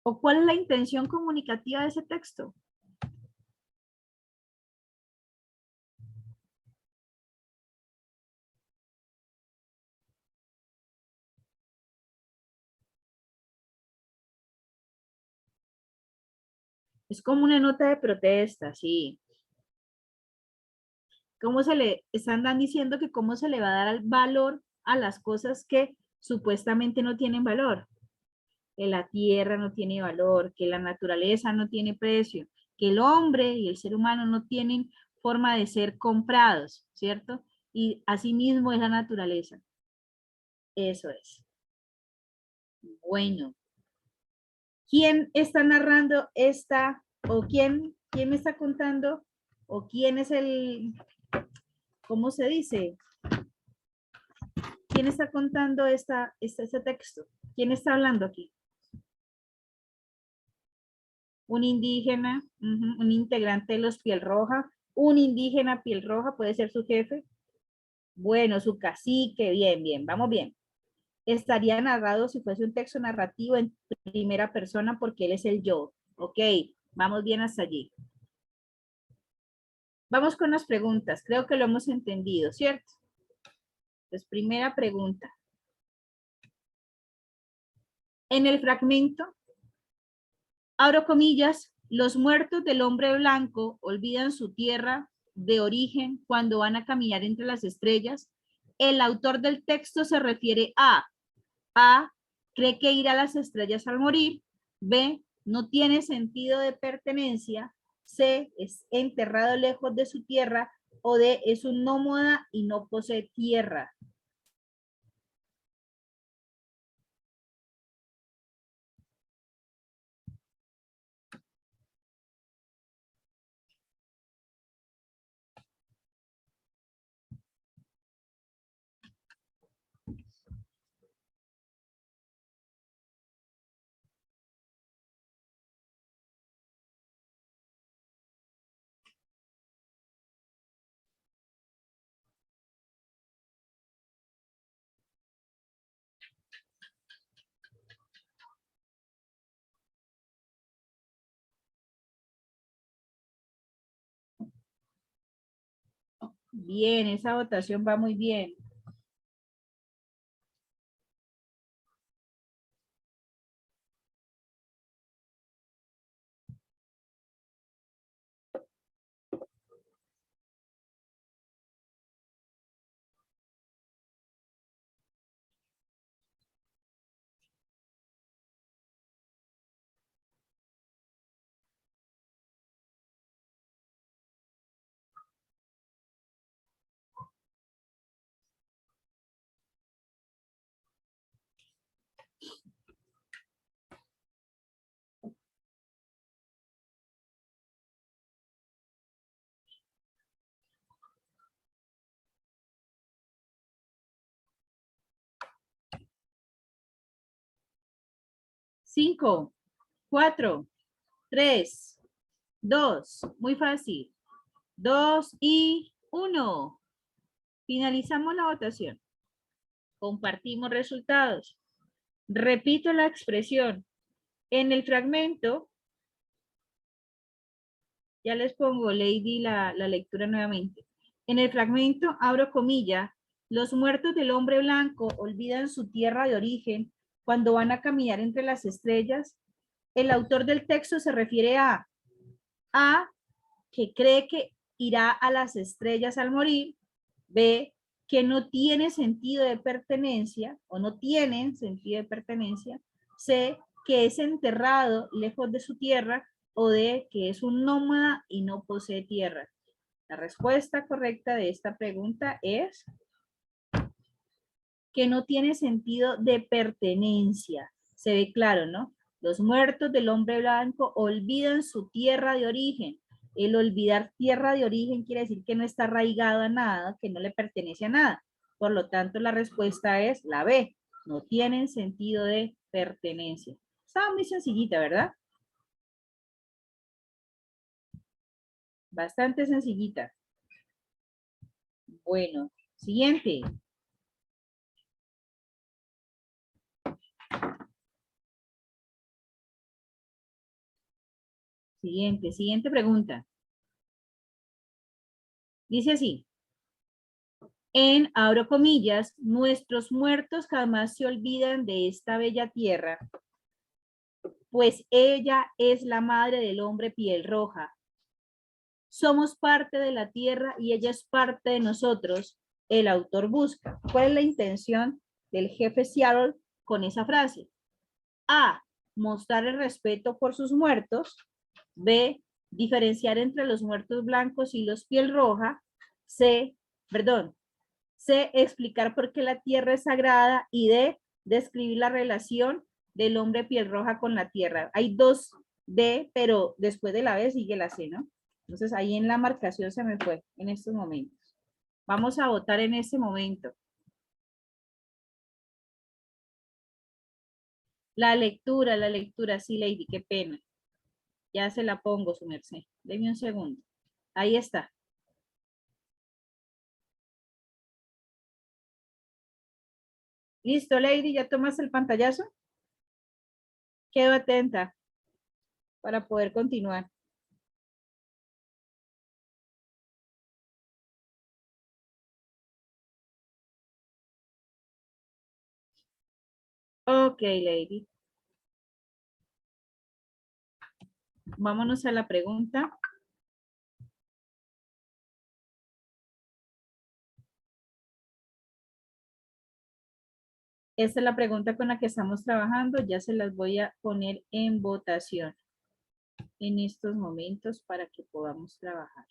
¿O cuál es la intención comunicativa de ese texto? Es como una nota de protesta, sí. ¿Cómo se le están diciendo que cómo se le va a dar valor a las cosas que supuestamente no tienen valor? Que la tierra no tiene valor, que la naturaleza no tiene precio, que el hombre y el ser humano no tienen forma de ser comprados, ¿cierto? Y asimismo es la naturaleza. Eso es. Bueno, ¿Quién está narrando esta, o quién me está contando, o quién es el, ¿cómo se dice? ¿Quién está contando este texto? ¿Quién está hablando aquí? Un indígena, un integrante de los piel roja, un indígena piel roja, puede ser su jefe. Bueno, su cacique, bien, bien, vamos bien. Estaría narrado si fuese un texto narrativo en primera persona porque él es el yo. Ok, vamos bien hasta allí. Vamos con las preguntas, creo que lo hemos entendido, ¿cierto? Entonces, primera pregunta. En el fragmento, abro comillas, los muertos del hombre blanco olvidan su tierra de origen cuando van a caminar entre las estrellas. El autor del texto se refiere a, cree que ir a las estrellas al morir, B, no tiene sentido de pertenencia, C, es enterrado lejos de su tierra, o D, es un nómada y no posee tierra. Bien, esa votación va muy bien. Cinco, 4, 3, 2, muy fácil. 2 y 1. Finalizamos la votación. Compartimos resultados. Repito la expresión. En el fragmento, ya les pongo, Lady, la lectura nuevamente. En el fragmento, abro comilla, los muertos del hombre blanco olvidan su tierra de origen cuando van a caminar entre las estrellas. El autor del texto se refiere a que cree que irá a las estrellas al morir, B, que no tiene sentido de pertenencia o no tienen sentido de pertenencia, C, que es enterrado lejos de su tierra, o D, que es un nómada y no posee tierra. La respuesta correcta de esta pregunta es que no tiene sentido de pertenencia. Se ve claro, ¿no? Los muertos del hombre blanco olvidan su tierra de origen. El olvidar tierra de origen quiere decir que no está arraigado a nada, que no le pertenece a nada. Por lo tanto, la respuesta es la B. No tienen sentido de pertenencia. Estaba muy sencillita, ¿verdad? Bastante sencillita. Bueno, siguiente. Siguiente pregunta. Dice así. Abro comillas, nuestros muertos jamás se olvidan de esta bella tierra, pues ella es la madre del hombre piel roja. Somos parte de la tierra y ella es parte de nosotros. El autor busca. ¿Cuál es la intención del jefe Seattle con esa frase? A, mostrar el respeto por sus muertos. B, diferenciar entre los muertos blancos y los piel roja. C, explicar por qué la tierra es sagrada, y D, describir la relación del hombre piel roja con la tierra. Hay dos D, pero después de la B sigue la C, ¿no? Entonces ahí en la marcación se me fue en estos momentos. Vamos a votar en este momento. La lectura, sí, Lady, qué pena. Ya se la pongo, su merced. Deme un segundo. Ahí está. Listo, Lady, ¿ya tomas el pantallazo? Quedo atenta para poder continuar. Ok, Lady. Vámonos a la pregunta. Esta es la pregunta con la que estamos trabajando. Ya se las voy a poner en votación en estos momentos para que podamos trabajar.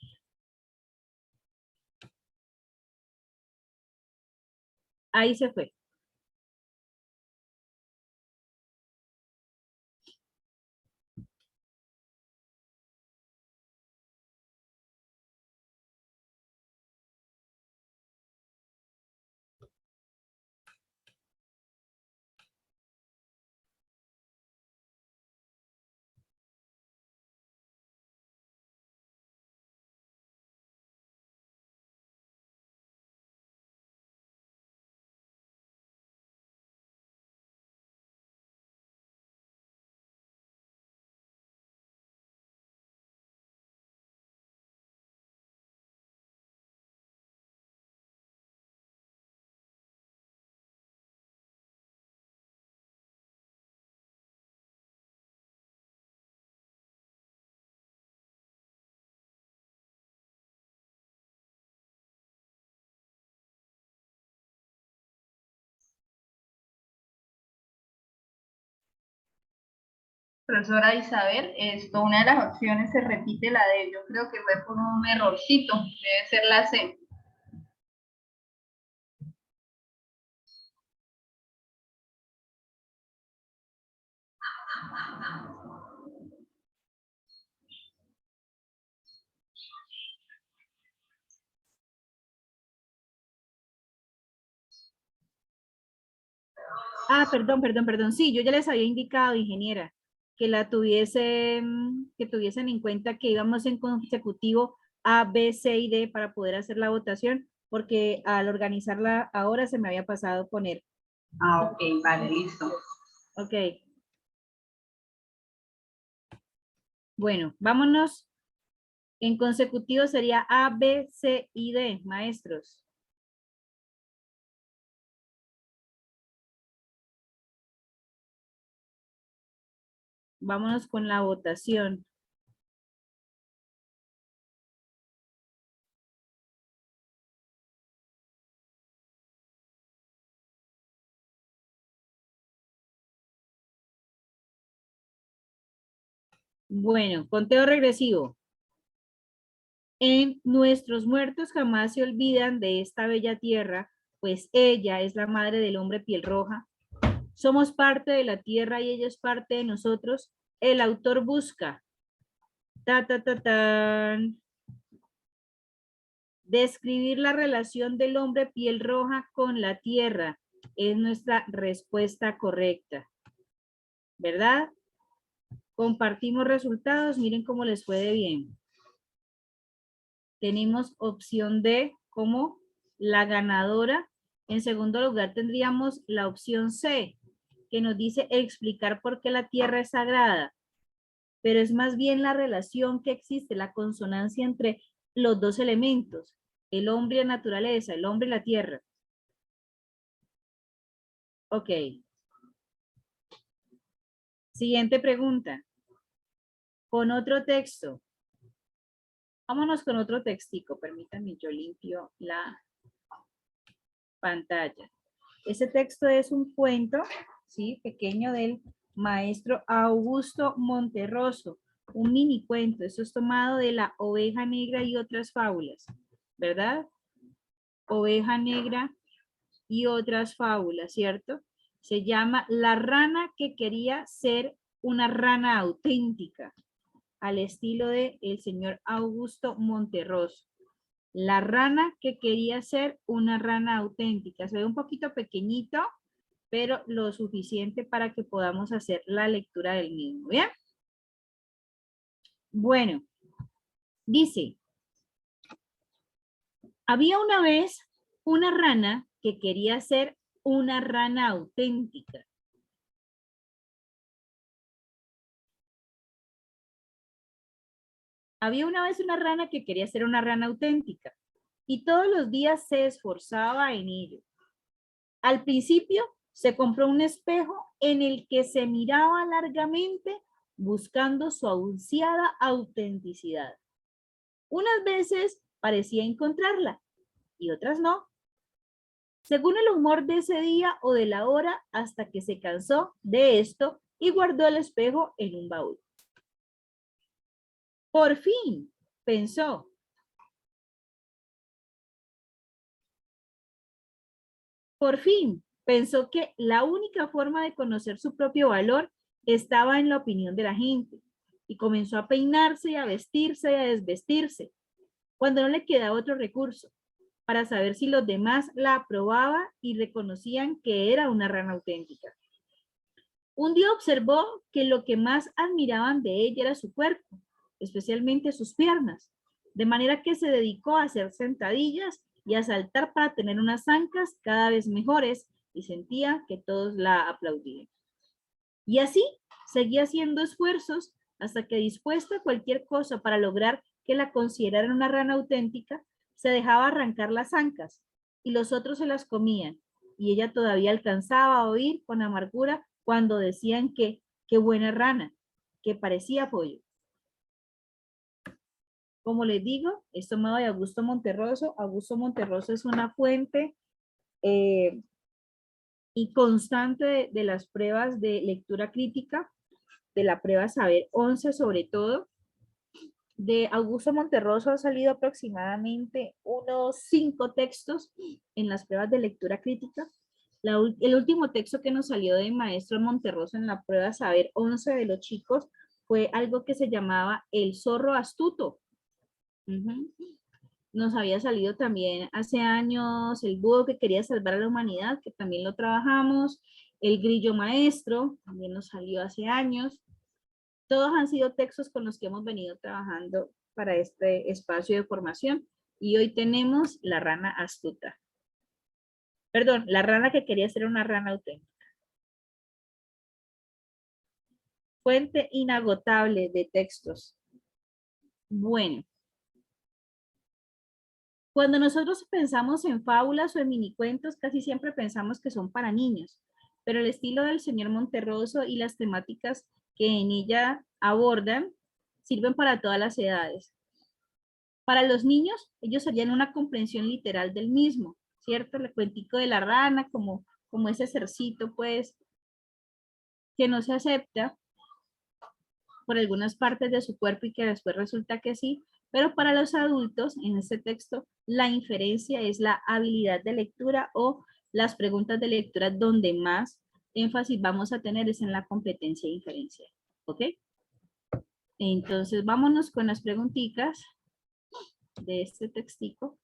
Ahí se fue. Profesora Isabel, una de las opciones se repite la D. Yo creo que fue por un errorcito. Debe ser la C. Ah, perdón. Sí, yo ya les había indicado, ingeniera, que la que tuviesen en cuenta que íbamos en consecutivo A, B, C y D para poder hacer la votación, porque al organizarla ahora se me había pasado poner. Ah, ok, vale, listo. Ok. Bueno, vámonos. En consecutivo sería A, B, C y D, maestros. Vámonos con la votación. Bueno, conteo regresivo. En nuestros muertos jamás se olvidan de esta bella tierra, pues ella es la madre del hombre piel roja. Somos parte de la tierra y ella es parte de nosotros. El autor busca describir la relación del hombre piel roja con la tierra. Es nuestra respuesta correcta, ¿verdad? Compartimos resultados, miren cómo les fue de bien. Tenemos opción D como la ganadora. En segundo lugar tendríamos la opción C, que nos dice explicar por qué la tierra es sagrada. Pero es más bien la relación que existe, la consonancia entre los dos elementos, el hombre y la naturaleza, el hombre y la tierra. Ok. Siguiente pregunta. Con otro texto. Vámonos con otro textico. Permítanme, yo limpio la pantalla. Ese texto es un cuento, ¿sí? Pequeño del maestro Augusto Monterroso. Un mini cuento. Esto es tomado de La Oveja Negra y otras fábulas, ¿verdad? Oveja Negra y otras fábulas, ¿cierto? Se llama La rana que quería ser una rana auténtica, al estilo de el señor Augusto Monterroso. La rana que quería ser una rana auténtica. Se ve un poquito pequeñito, pero lo suficiente para que podamos hacer la lectura del mismo. ¿Bien? Bueno, dice, había una vez una rana que quería ser una rana auténtica. Había una vez una rana que quería ser una rana auténtica y todos los días se esforzaba en ello. Al principio se compró un espejo en el que se miraba largamente buscando su ansiada autenticidad. Unas veces parecía encontrarla y otras no, según el humor de ese día o de la hora, hasta que se cansó de esto y guardó el espejo en un baúl. Por fin, pensó, que la única forma de conocer su propio valor estaba en la opinión de la gente y comenzó a peinarse y a vestirse y a desvestirse cuando no le quedaba otro recurso para saber si los demás la aprobaban y reconocían que era una rana auténtica. Un día observó que lo que más admiraban de ella era su cuerpo, especialmente sus piernas, de manera que se dedicó a hacer sentadillas y a saltar para tener unas ancas cada vez mejores y sentía que todos la aplaudían. Y así seguía haciendo esfuerzos hasta que, dispuesta a cualquier cosa para lograr que la consideraran una rana auténtica, se dejaba arrancar las ancas y los otros se las comían y ella todavía alcanzaba a oír con amargura cuando decían que qué buena rana, que parecía pollo. Como les digo, es tomado de Augusto Monterroso. Augusto Monterroso es una fuente y constante de las pruebas de lectura crítica, de la prueba Saber 11 sobre todo. De Augusto Monterroso ha salido aproximadamente unos 5 textos en las pruebas de lectura crítica. El último texto que nos salió de maestro Monterroso en la prueba Saber 11 de los chicos fue algo que se llamaba El zorro astuto. Nos había salido también hace años El búho que quería salvar a la humanidad, que también lo trabajamos. El grillo maestro, también nos salió hace años. Todos han sido textos con los que hemos venido trabajando para este espacio de formación. Y hoy tenemos La rana astuta. Perdón, La rana que quería ser una rana auténtica. Fuente inagotable de textos. Bueno. Cuando nosotros pensamos en fábulas o en minicuentos, casi siempre pensamos que son para niños, pero el estilo del señor Monterroso y las temáticas que en ella abordan sirven para todas las edades. Para los niños, ellos harían una comprensión literal del mismo, ¿cierto? El cuentico de la rana, como ese cercito, pues, que no se acepta por algunas partes de su cuerpo y que después resulta que sí, pero para los adultos, en este texto, la inferencia es la habilidad de lectura o las preguntas de lectura donde más énfasis vamos a tener es en la competencia de inferencia, ¿ok? Entonces, vámonos con las preguntitas de este textico.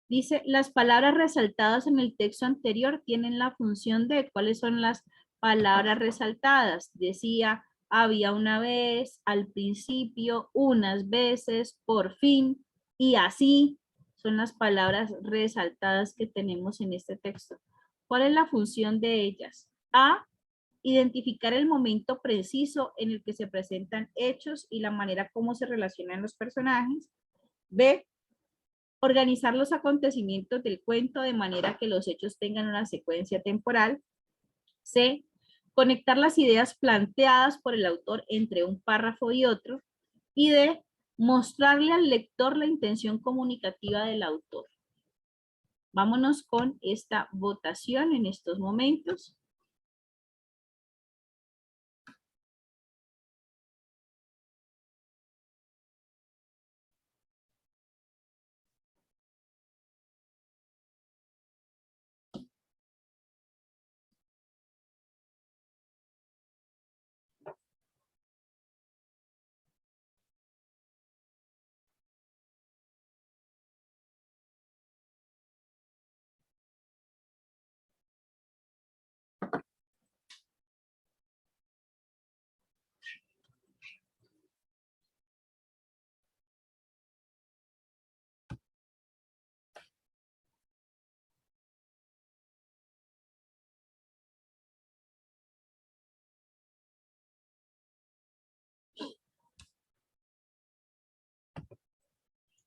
Dice, las palabras resaltadas en el texto anterior tienen la función de cuáles son las palabras resaltadas. Decía, había una vez, al principio, unas veces, por fin, y así son las palabras resaltadas que tenemos en este texto. ¿Cuál es la función de ellas? A, identificar el momento preciso en el que se presentan hechos y la manera como se relacionan los personajes. B, organizar los acontecimientos del cuento de manera que los hechos tengan una secuencia temporal. C, conectar las ideas planteadas por el autor entre un párrafo y otro. Y D, mostrarle al lector la intención comunicativa del autor. Vámonos con esta votación en estos momentos.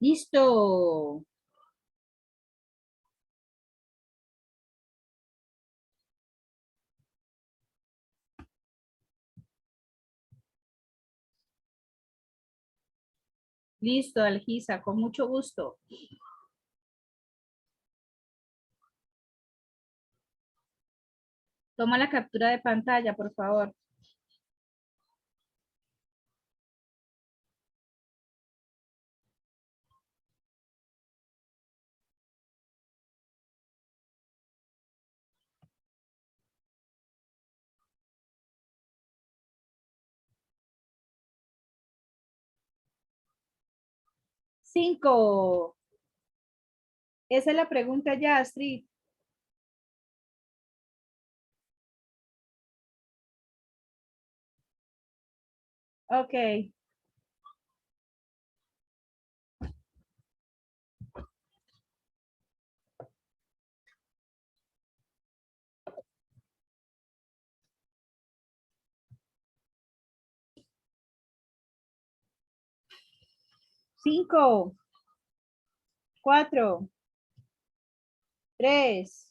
Listo. Listo, Algisa, con mucho gusto. Toma la captura de pantalla, por favor. Cinco. Esa es la pregunta ya, Astrid. Ok. 5, 4, 3.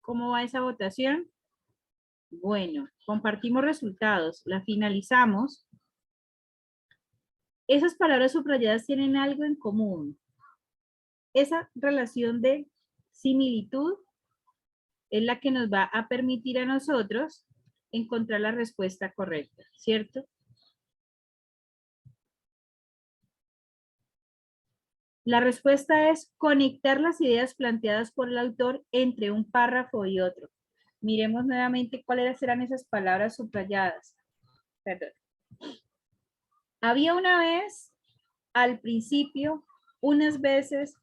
¿Cómo va esa votación? Bueno, compartimos resultados, la finalizamos. Esas palabras subrayadas tienen algo en común. Esa relación de similitud es la que nos va a permitir a nosotros encontrar la respuesta correcta, ¿cierto? La respuesta es conectar las ideas planteadas por el autor entre un párrafo y otro. Miremos nuevamente cuáles serán esas palabras subrayadas. Perdón. Había una vez, al principio, unas veces,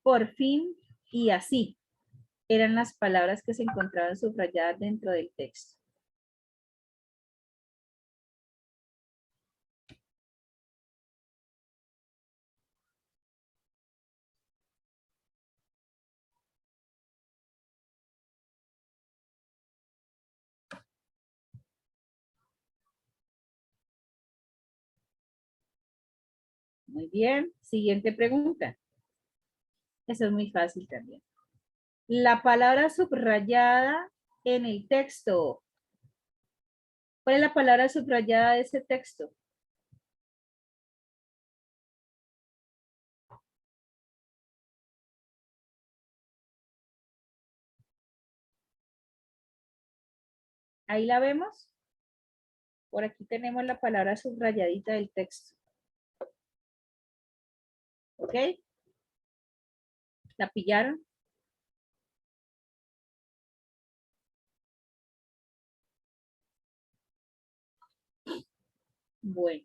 por fin y así. Eran las palabras que se encontraban subrayadas dentro del texto. Muy bien. Siguiente pregunta. Eso es muy fácil también. La palabra subrayada en el texto. ¿Cuál es la palabra subrayada de ese texto? Ahí la vemos. Por aquí tenemos la palabra subrayadita del texto. ¿Ok? ¿La pillaron? Bueno.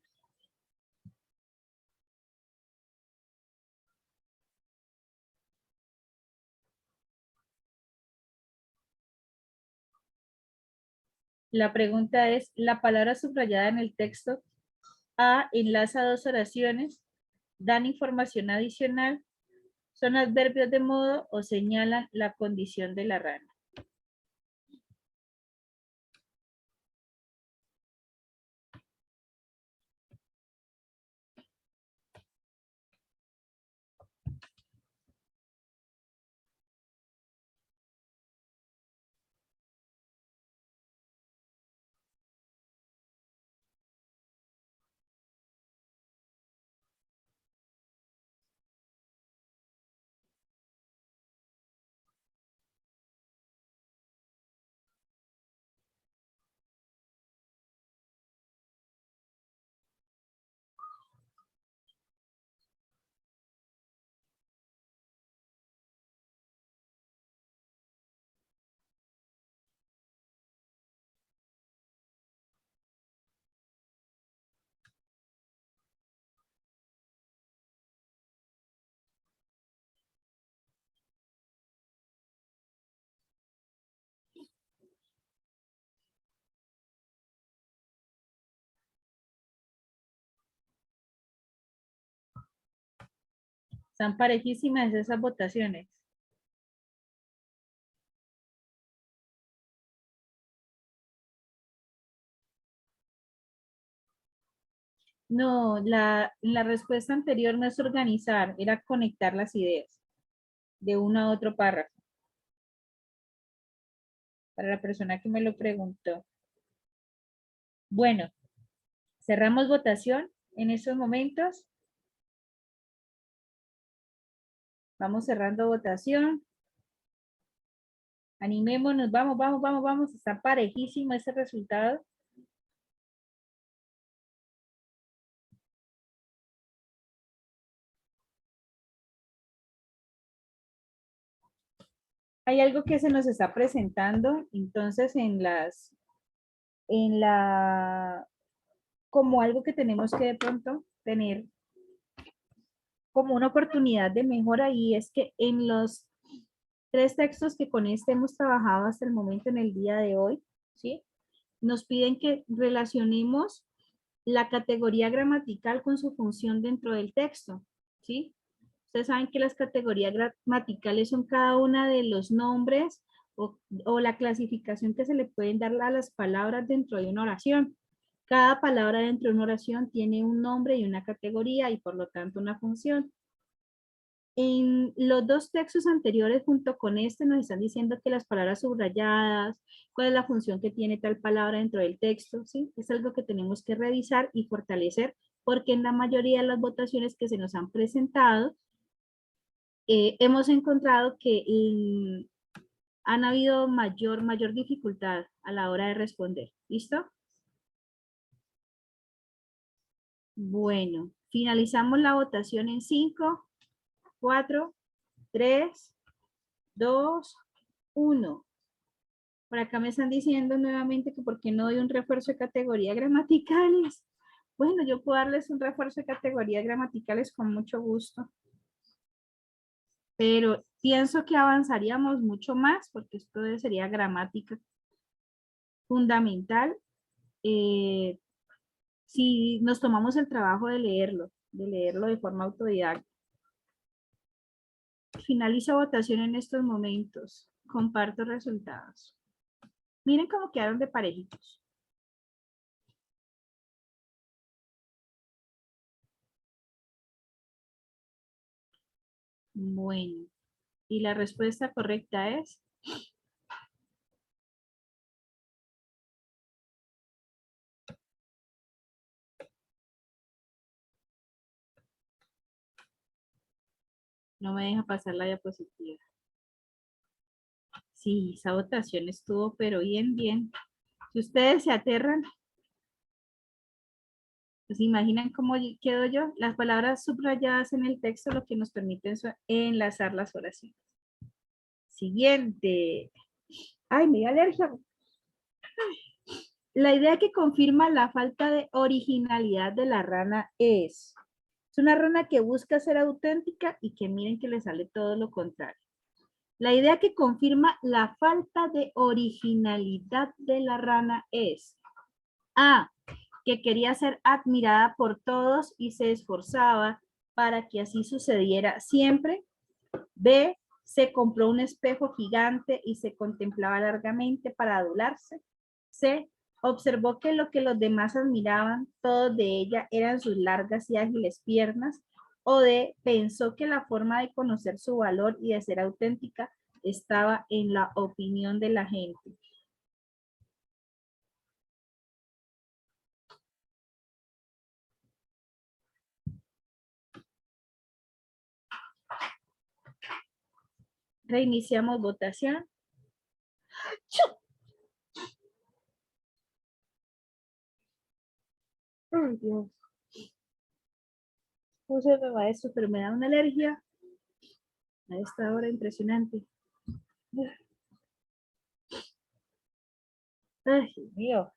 La pregunta es, ¿la palabra subrayada en el texto A enlaza dos oraciones, dan información adicional, son adverbios de modo o señalan la condición de la rana? Están parejísimas esas votaciones. No, la respuesta anterior no es organizar, era conectar las ideas de uno a otro párrafo. Para la persona que me lo preguntó. Bueno, cerramos votación en estos momentos. Vamos cerrando votación. Animémonos, vamos, vamos, vamos, vamos. Está parejísimo ese resultado. Hay algo que se nos está presentando, entonces como algo que tenemos que de pronto tener como una oportunidad de mejora, y es que en los 3 textos que con este hemos trabajado hasta el momento en el día de hoy, ¿sí? Nos piden que relacionemos la categoría gramatical con su función dentro del texto, ¿sí? Ustedes saben que las categorías gramaticales son cada una de los nombres o la clasificación que se le pueden dar a las palabras dentro de una oración. Cada palabra dentro de una oración tiene un nombre y una categoría y por lo tanto una función. En los 2 textos anteriores junto con este nos están diciendo que las palabras subrayadas, cuál es la función que tiene tal palabra dentro del texto, ¿sí? Es algo que tenemos que revisar y fortalecer porque en la mayoría de las votaciones que se nos han presentado, hemos encontrado que han habido mayor dificultad a la hora de responder. ¿Listo? Bueno, finalizamos la votación en 5, 4, 3, 2, 1. Por acá me están diciendo nuevamente que por qué no doy un refuerzo de categorías gramaticales. Bueno, yo puedo darles un refuerzo de categorías gramaticales con mucho gusto. Pero pienso que avanzaríamos mucho más porque esto sería gramática fundamental. Si nos tomamos el trabajo de leerlo de forma autodidacta. Finalizo votación en estos momentos. Comparto resultados. Miren cómo quedaron de parejitos. Bueno, y la respuesta correcta es... No me deja pasar la diapositiva. Sí, esa votación estuvo, pero bien, bien. Si ustedes se aterran, pues imaginan cómo quedo yo. Las palabras subrayadas en el texto lo que nos permiten enlazar las oraciones. Siguiente. Ay, me dio alergia. La idea que confirma la falta de originalidad de la rana es una rana que busca ser auténtica y que miren que le sale todo lo contrario. La idea que confirma la falta de originalidad de la rana es A, que quería ser admirada por todos y se esforzaba para que así sucediera siempre. B, se compró un espejo gigante y se contemplaba largamente para adularse. C, observó que lo que los demás admiraban, todos de ella, eran sus largas y ágiles piernas. O D, pensó que la forma de conocer su valor y de ser auténtica estaba en la opinión de la gente. Reiniciamos votación. Ay, Dios. ¿Cómo se me va esto? Pero me da una alergia. A esta hora impresionante. Ay, Dios mío.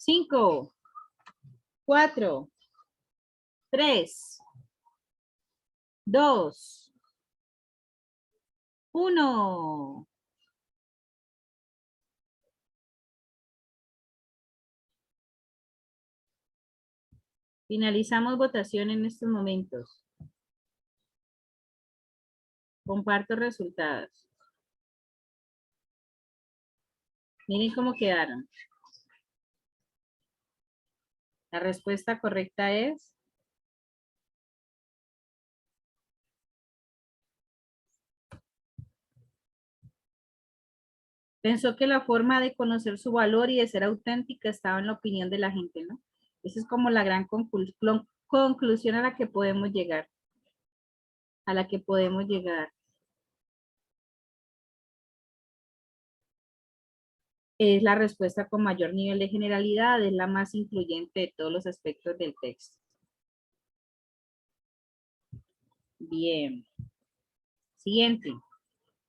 5, 4, 3, 2, 1. Finalizamos votación en estos momentos. Comparto resultados. Miren cómo quedaron. La respuesta correcta es pensó que la forma de conocer su valor y de ser auténtica estaba en la opinión de la gente, ¿no? Esa es como la gran conclusión a la que podemos llegar. A la que podemos llegar. Es la respuesta con mayor nivel de generalidad, es la más incluyente de todos los aspectos del texto. Bien. Siguiente.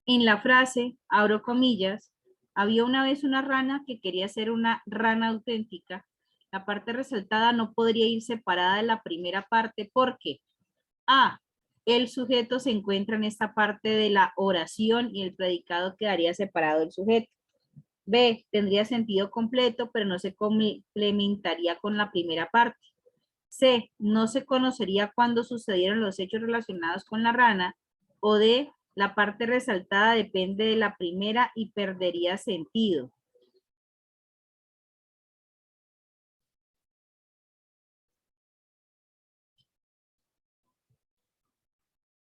En la frase, abro comillas, había una vez una rana que quería ser una rana auténtica. La parte resaltada no podría ir separada de la primera parte porque A, el sujeto se encuentra en esta parte de la oración y el predicado quedaría separado del sujeto. B, tendría sentido completo, pero no se complementaría con la primera parte. C, no se conocería cuándo sucedieron los hechos relacionados con la rana. O D, la parte resaltada depende de la primera y perdería sentido.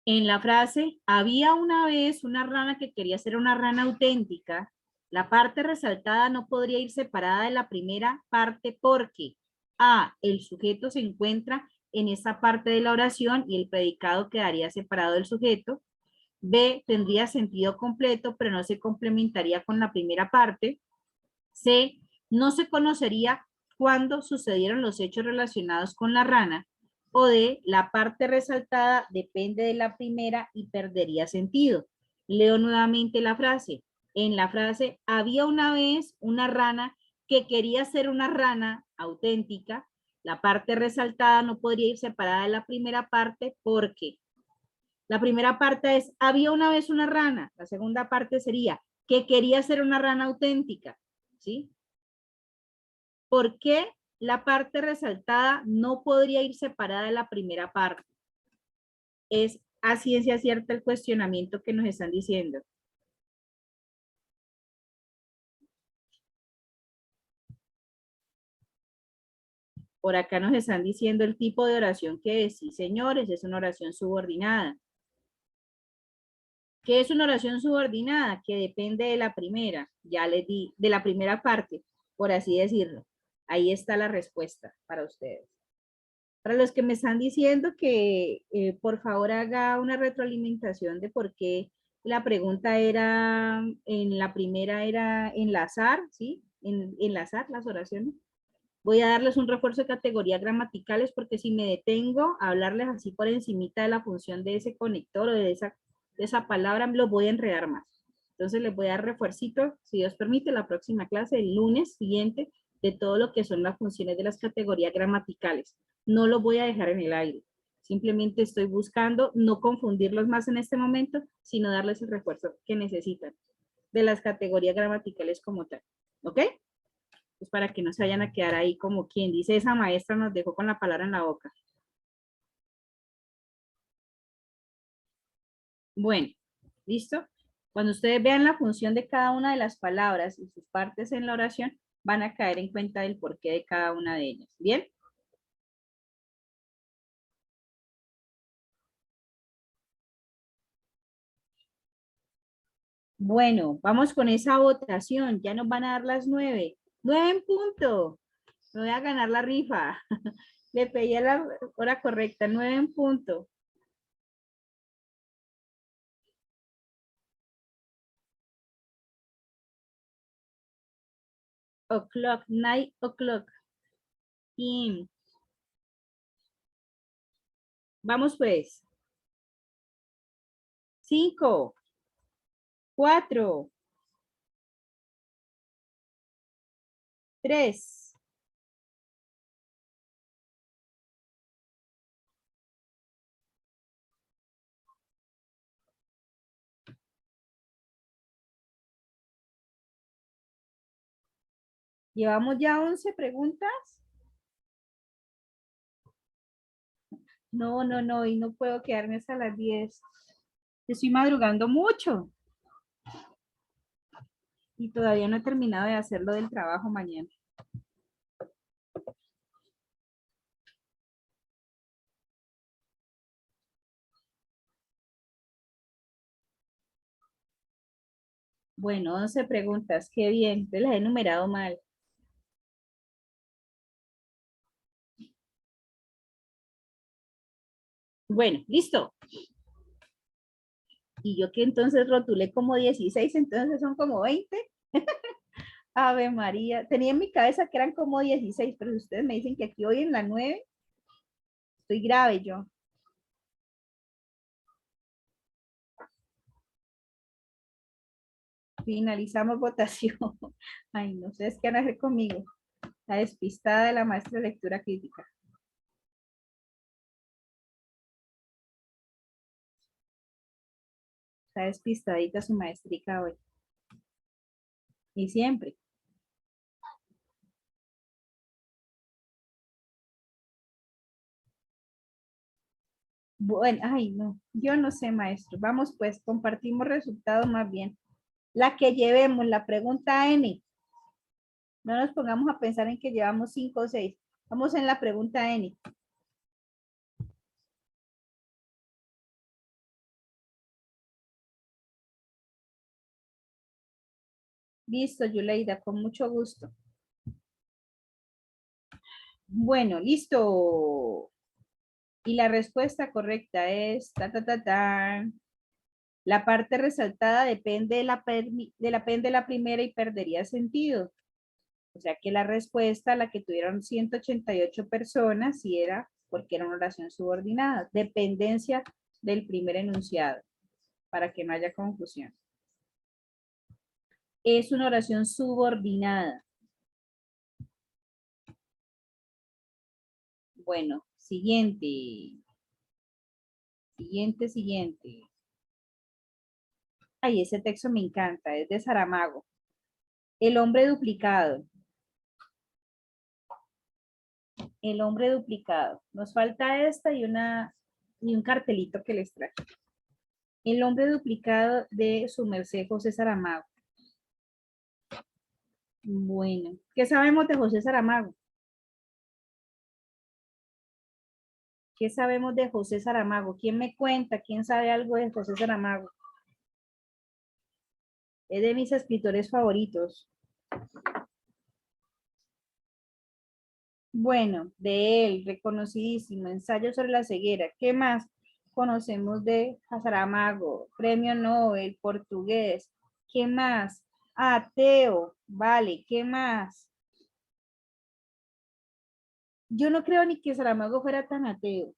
En la frase, había una vez una rana que quería ser una rana auténtica, la parte resaltada no podría ir separada de la primera parte porque A, el sujeto se encuentra en esa parte de la oración y el predicado quedaría separado del sujeto. B, tendría sentido completo, pero no se complementaría con la primera parte. C, no se conocería cuándo sucedieron los hechos relacionados con la rana. O D, la parte resaltada depende de la primera y perdería sentido. Leo nuevamente la frase. En la frase, había una vez una rana que quería ser una rana auténtica. La parte resaltada no podría ir separada de la primera parte porque la primera parte es, había una vez una rana. La segunda parte sería, que quería ser una rana auténtica. ¿Sí? ¿Por qué la parte resaltada no podría ir separada de la primera parte? Es a ciencia cierta el cuestionamiento que nos están diciendo. Por acá nos están diciendo el tipo de oración que es. Sí, señores, es una oración subordinada. ¿Qué es una oración subordinada? Que depende de la primera. Ya les di, de la primera parte, por así decirlo. Ahí está la respuesta para ustedes. Para los que me están diciendo que por favor haga una retroalimentación de por qué la pregunta era, en la primera era enlazar, ¿sí? Enlazar las oraciones. Voy a darles un refuerzo de categorías gramaticales porque si me detengo a hablarles así por encimita de la función de ese conector o de esa palabra, los voy a enredar más. Entonces les voy a dar refuercito, si Dios permite, la próxima clase, el lunes siguiente, de todo lo que son las funciones de las categorías gramaticales. No los voy a dejar en el aire. Simplemente estoy buscando no confundirlos más en este momento, sino darles el refuerzo que necesitan de las categorías gramaticales como tal. ¿Ok? Pues para que no se vayan a quedar ahí como quien dice, esa maestra nos dejó con la palabra en la boca. Bueno, ¿listo? Cuando ustedes vean la función de cada una de las palabras y sus partes en la oración, van a caer en cuenta del porqué de cada una de ellas. ¿Bien? Bueno, vamos con esa votación. Ya nos van a dar las 9. 9 en punto. Me voy a ganar la rifa. Le pedí a la hora correcta, 9 en punto. O'clock, 9 o'clock. Vamos pues. 5, 4, 3, Llevamos ya 11 preguntas. No, no, no, y no puedo quedarme hasta las 10. Estoy madrugando mucho y todavía no he terminado de hacer lo del trabajo mañana. Bueno, 11 preguntas, qué bien, te las he enumerado mal. Bueno, listo. Y yo que entonces rotulé como 16, entonces son como 20. Ave María, tenía en mi cabeza que eran como 16, pero si ustedes me dicen que aquí hoy en la 9, estoy grave yo. Finalizamos votación. Ay, no sé, es que van a hacer conmigo. La despistada de la maestra de lectura crítica. Está despistadita su maestrica hoy. Y siempre. Bueno, ay, no. Yo no sé, maestro. Vamos, pues, compartimos resultados más bien. La que llevemos, la pregunta N. No nos pongamos a pensar en que llevamos 5 o 6. Vamos en la pregunta N. Listo, Yuleida, con mucho gusto. Bueno, listo. Y la respuesta correcta es la parte resaltada depende de la primera y perdería sentido. O sea que la respuesta, la que tuvieron 188 personas, sí era porque era una oración subordinada. Dependencia del primer enunciado, para que no haya confusión. Es una oración subordinada. Bueno, siguiente. Siguiente. Ay, ese texto me encanta, es de Saramago. El hombre duplicado. El hombre duplicado. Nos falta esta y un cartelito que les traje. El hombre duplicado de su merced José Saramago. Bueno, ¿qué sabemos de José Saramago? ¿Qué sabemos de José Saramago? ¿Quién me cuenta? ¿Quién sabe algo de José Saramago? Es de mis escritores favoritos. Bueno, de él, reconocidísimo, ensayo sobre la ceguera. ¿Qué más conocemos de Saramago? Premio Nobel, portugués. ¿Qué más? Ateo, vale, ¿qué más? Yo no creo ni que Saramago fuera tan ateo.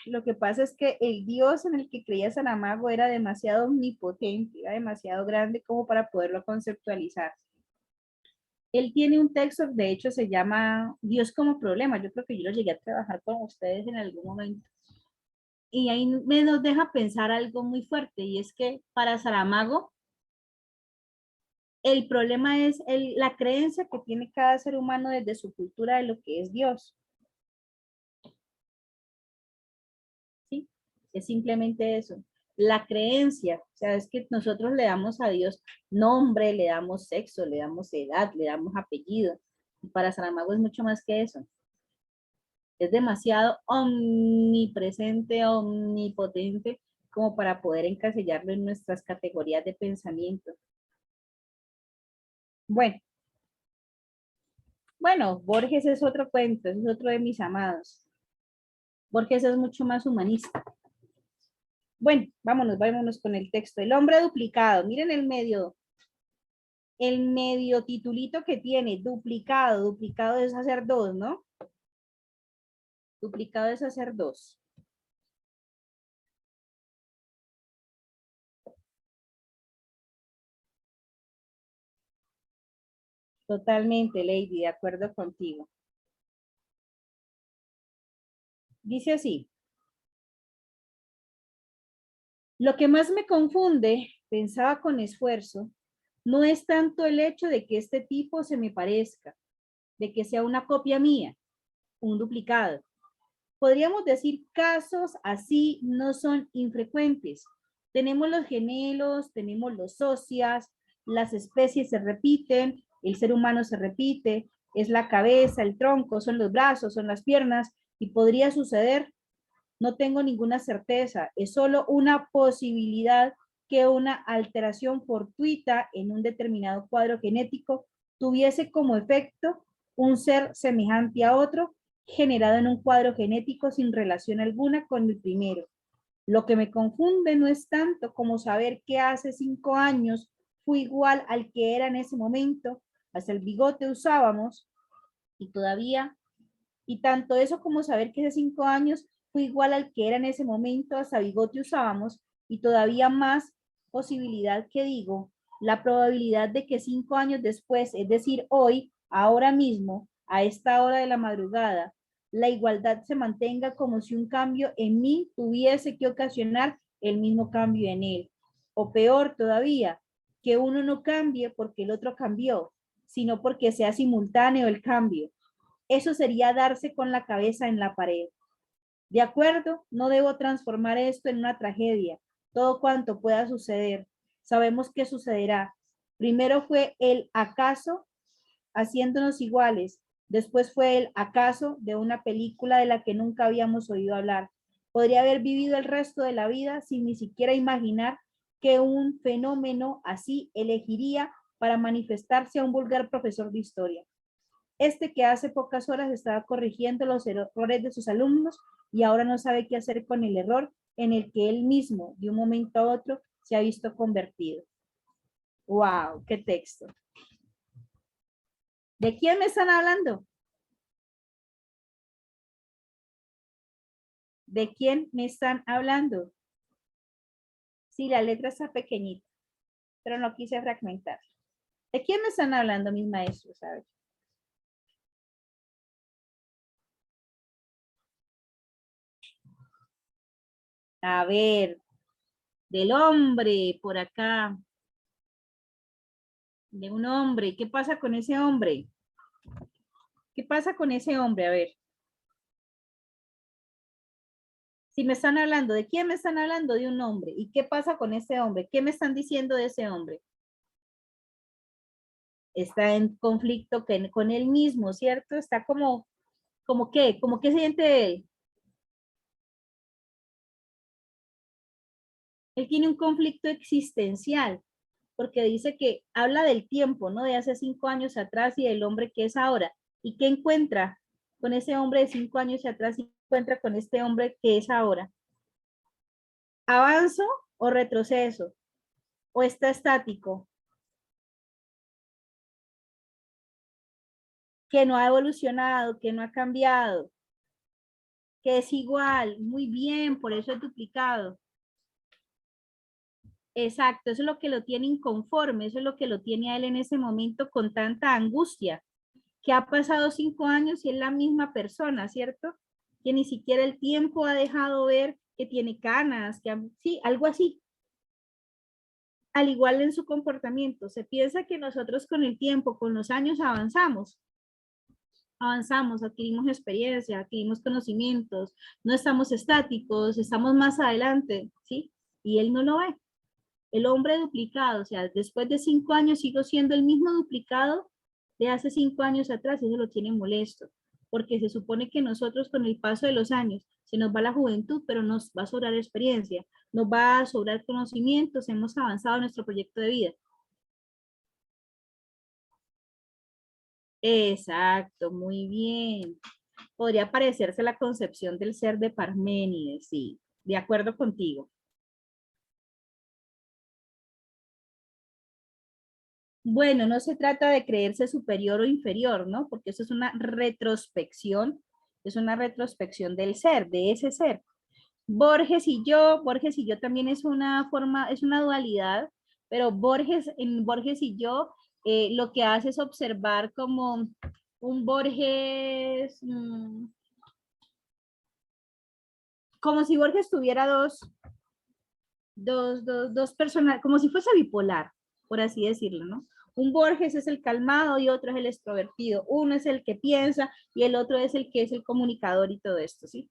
Lo que pasa es que el Dios en el que creía Saramago era demasiado omnipotente, era demasiado grande como para poderlo conceptualizar. Él tiene un texto, de hecho, se llama Dios como problema. Yo creo que yo lo llegué a trabajar con ustedes en algún momento. Y ahí me nos deja pensar algo muy fuerte, y es que para Saramago, el problema es la creencia que tiene cada ser humano desde su cultura de lo que es Dios. ¿Sí? Es simplemente eso. La creencia, o sea, es que nosotros le damos a Dios nombre, le damos sexo, le damos edad, le damos apellido. Y para Saramago es mucho más que eso. Es demasiado omnipresente, omnipotente, como para poder encasillarlo en nuestras categorías de pensamiento. Bueno, Borges es otro cuento, es otro de mis amados. Borges es mucho más humanista. Bueno, vámonos con el texto. El hombre duplicado, miren el medio titulito que tiene, duplicado es hacer dos, ¿no? Duplicado es hacer dos. Totalmente, Lady, de acuerdo contigo. Dice así, lo que más me confunde, pensaba con esfuerzo, No es tanto el hecho de que este tipo se me parezca, de que sea una copia mía, un duplicado. Podríamos decir casos así no son infrecuentes. Tenemos los gemelos, tenemos los socias, las especies se repiten, el ser humano se repite, es la cabeza, el tronco, son los brazos, son las piernas y podría suceder. No tengo ninguna certeza, es solo una posibilidad que una alteración fortuita en un determinado cuadro genético tuviese como efecto un ser semejante a otro generado en un cuadro genético sin relación alguna con el primero. Lo que me confunde no es tanto como saber que hace 5 años fui igual al que era en ese momento, hasta el bigote usábamos y todavía, y tanto eso como saber que hace 5 años fui igual al que era en ese momento, hasta bigote usábamos y todavía más posibilidad que digo, la probabilidad de que 5 años después, es decir, hoy, ahora mismo, a esta hora de la madrugada, la igualdad se mantenga como si un cambio en mí tuviese que ocasionar el mismo cambio en él. O peor todavía, que uno no cambie porque el otro cambió, sino porque sea simultáneo el cambio. Eso sería darse con la cabeza en la pared. De acuerdo, no debo transformar esto en una tragedia. Todo cuanto pueda suceder, sabemos que sucederá. Primero fue el acaso haciéndonos iguales. Después fue el acaso de una película de la que nunca habíamos oído hablar. Podría haber vivido el resto de la vida sin ni siquiera imaginar que un fenómeno así elegiría para manifestarse a un vulgar profesor de historia. Este que hace pocas horas estaba corrigiendo los errores de sus alumnos y ahora no sabe qué hacer con el error en el que él mismo, de un momento a otro, se ha visto convertido. ¡Wow! ¡Qué texto! ¿De quién me están hablando? ¿De quién me están hablando? Sí, la letra está pequeñita, pero no quise fragmentar. ¿De quién me están hablando mis maestros? A ver. A ver, del hombre por acá. De un hombre. ¿Qué pasa con ese hombre? ¿Qué pasa con ese hombre? A ver. Si me están hablando, ¿de quién me están hablando? De un hombre. ¿Y qué pasa con ese hombre? ¿Qué me están diciendo de ese hombre? Está en conflicto con él mismo, ¿cierto? Está como qué, como qué siente él. Él tiene un conflicto existencial, porque dice que habla del tiempo, ¿no? De hace 5 años atrás y del hombre que es ahora. ¿Y qué encuentra con ese hombre de 5 años atrás y encuentra con este hombre que es ahora? ¿Avanzo o retroceso? ¿O está estático? Que no ha evolucionado, que no ha cambiado, que es igual, muy bien, por eso es duplicado. Exacto, eso es lo que lo tiene inconforme, eso es lo que lo tiene a él en ese momento con tanta angustia, que ha pasado 5 años y es la misma persona, ¿cierto? Que ni siquiera el tiempo ha dejado ver que tiene canas, sí, algo así. Al igual en su comportamiento, se piensa que nosotros con el tiempo, con los años avanzamos, adquirimos experiencia, adquirimos conocimientos, no estamos estáticos, estamos más adelante, ¿sí? Y él no lo ve. El hombre duplicado, o sea, después de 5 años sigo siendo el mismo duplicado de hace 5 años atrás, y eso lo tiene molesto, porque se supone que nosotros con el paso de los años se nos va la juventud, pero nos va a sobrar experiencia, nos va a sobrar conocimientos, hemos avanzado en nuestro proyecto de vida. Exacto, muy bien. Podría parecerse la concepción del ser de Parménides, sí, de acuerdo contigo. Bueno, no se trata de creerse superior o inferior, ¿no? Porque eso es una retrospección del ser, de ese ser. Borges y yo también es una forma, es una dualidad, pero en Borges y yo, lo que hace es observar como un Borges, como si Borges tuviera dos personas, como si fuese bipolar, por así decirlo, ¿no? Un Borges es el calmado y otro es el extrovertido. Uno es el que piensa y el otro es el que es el comunicador y todo esto, ¿sí?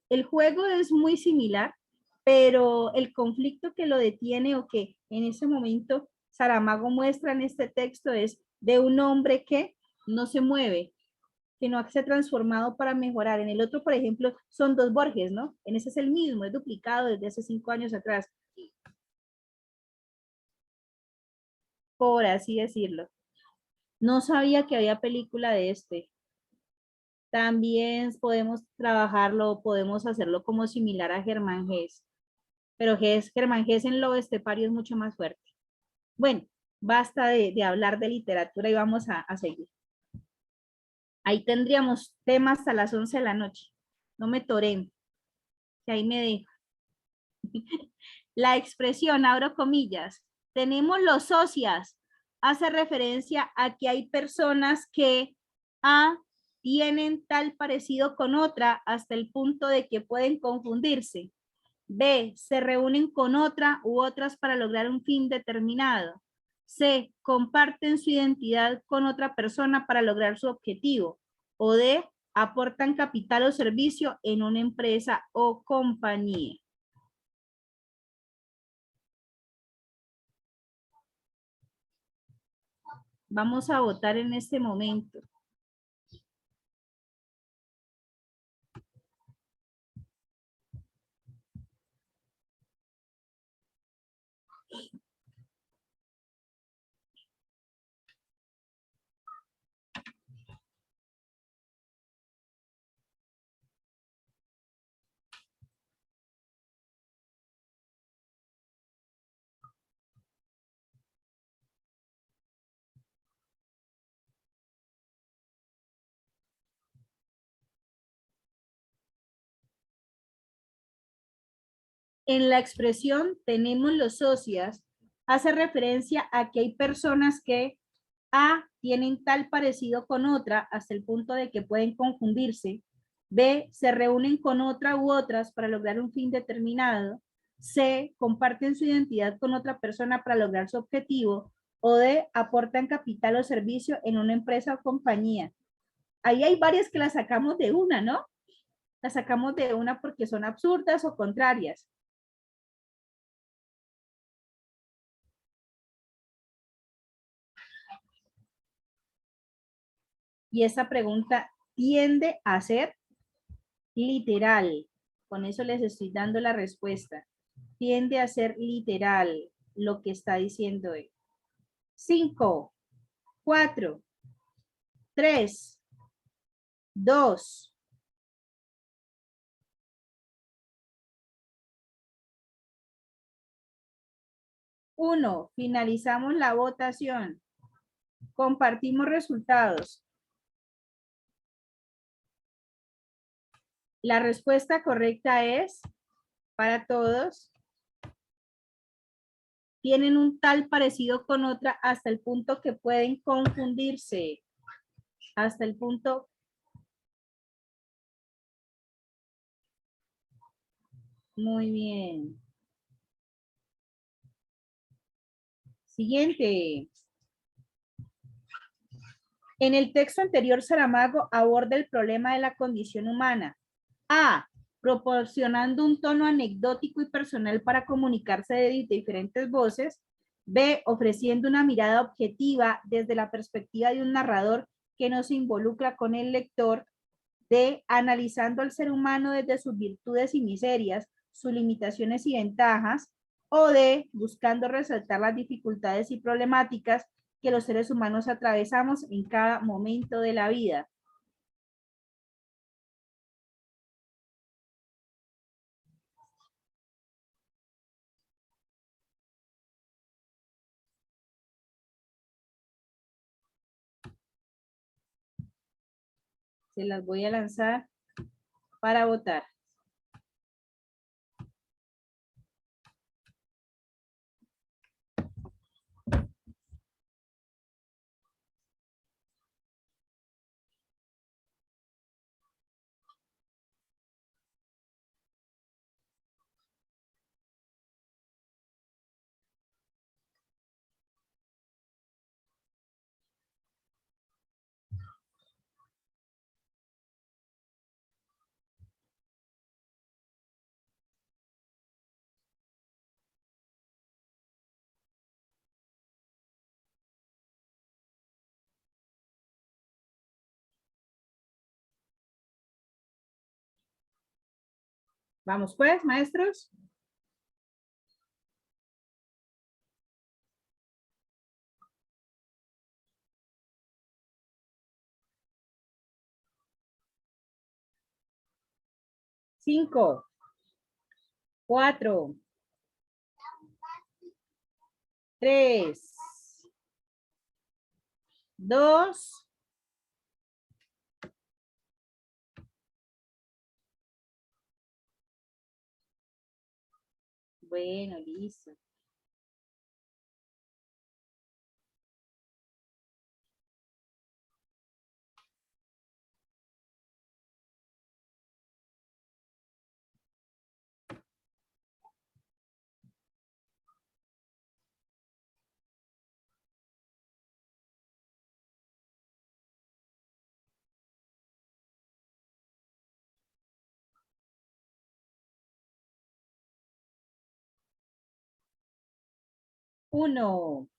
El juego es muy similar, pero el conflicto que lo detiene o que en ese momento Saramago muestra en este texto es de un hombre que no se mueve, que no se ha transformado para mejorar. En el otro, por ejemplo, son dos Borges, ¿no? En ese es el mismo, es duplicado desde hace 5 años atrás, por así decirlo. No sabía que había película de este. También podemos trabajarlo, podemos hacerlo como similar a Germán Gess, pero Germán Gess en Lobo Estepario es mucho más fuerte. Bueno, basta de hablar de literatura y vamos a seguir. Ahí tendríamos temas hasta las 11 de la noche. No me toreen, que ahí me dejo. La expresión, abro comillas, tenemos los socias, hace referencia a que hay personas que A, tienen tal parecido con otra hasta el punto de que pueden confundirse. B, se reúnen con otra u otras para lograr un fin determinado. C, comparten su identidad con otra persona para lograr su objetivo. O D, aportan capital o servicio en una empresa o compañía. Vamos a votar en este momento. En la expresión tenemos los socias, hace referencia a que hay personas que A, tienen tal parecido con otra hasta el punto de que pueden confundirse. B, se reúnen con otra u otras para lograr un fin determinado. C, comparten su identidad con otra persona para lograr su objetivo. O D, aportan capital o servicio en una empresa o compañía. Ahí hay varias que las sacamos de una, ¿no? Las sacamos de una porque son absurdas o contrarias. Y esa pregunta tiende a ser literal. Con eso les estoy dando la respuesta. Tiende a ser literal lo que está diciendo él. 5, 4, 3, 2, 1. Finalizamos la votación. Compartimos resultados. La respuesta correcta es, para todos, tienen un tal parecido con otra hasta el punto que pueden confundirse. Hasta el punto. Muy bien. Siguiente. En el texto anterior, Saramago aborda el problema de la condición humana. A, proporcionando un tono anecdótico y personal para comunicarse de diferentes voces. B, ofreciendo una mirada objetiva desde la perspectiva de un narrador que no se involucra con el lector. D, analizando al ser humano desde sus virtudes y miserias, sus limitaciones y ventajas. O D, buscando resaltar las dificultades y problemáticas que los seres humanos atravesamos en cada momento de la vida. Se las voy a lanzar para votar. Vamos pues, maestros. Cinco, cuatro, tres, dos. Bueno, listo. Uno.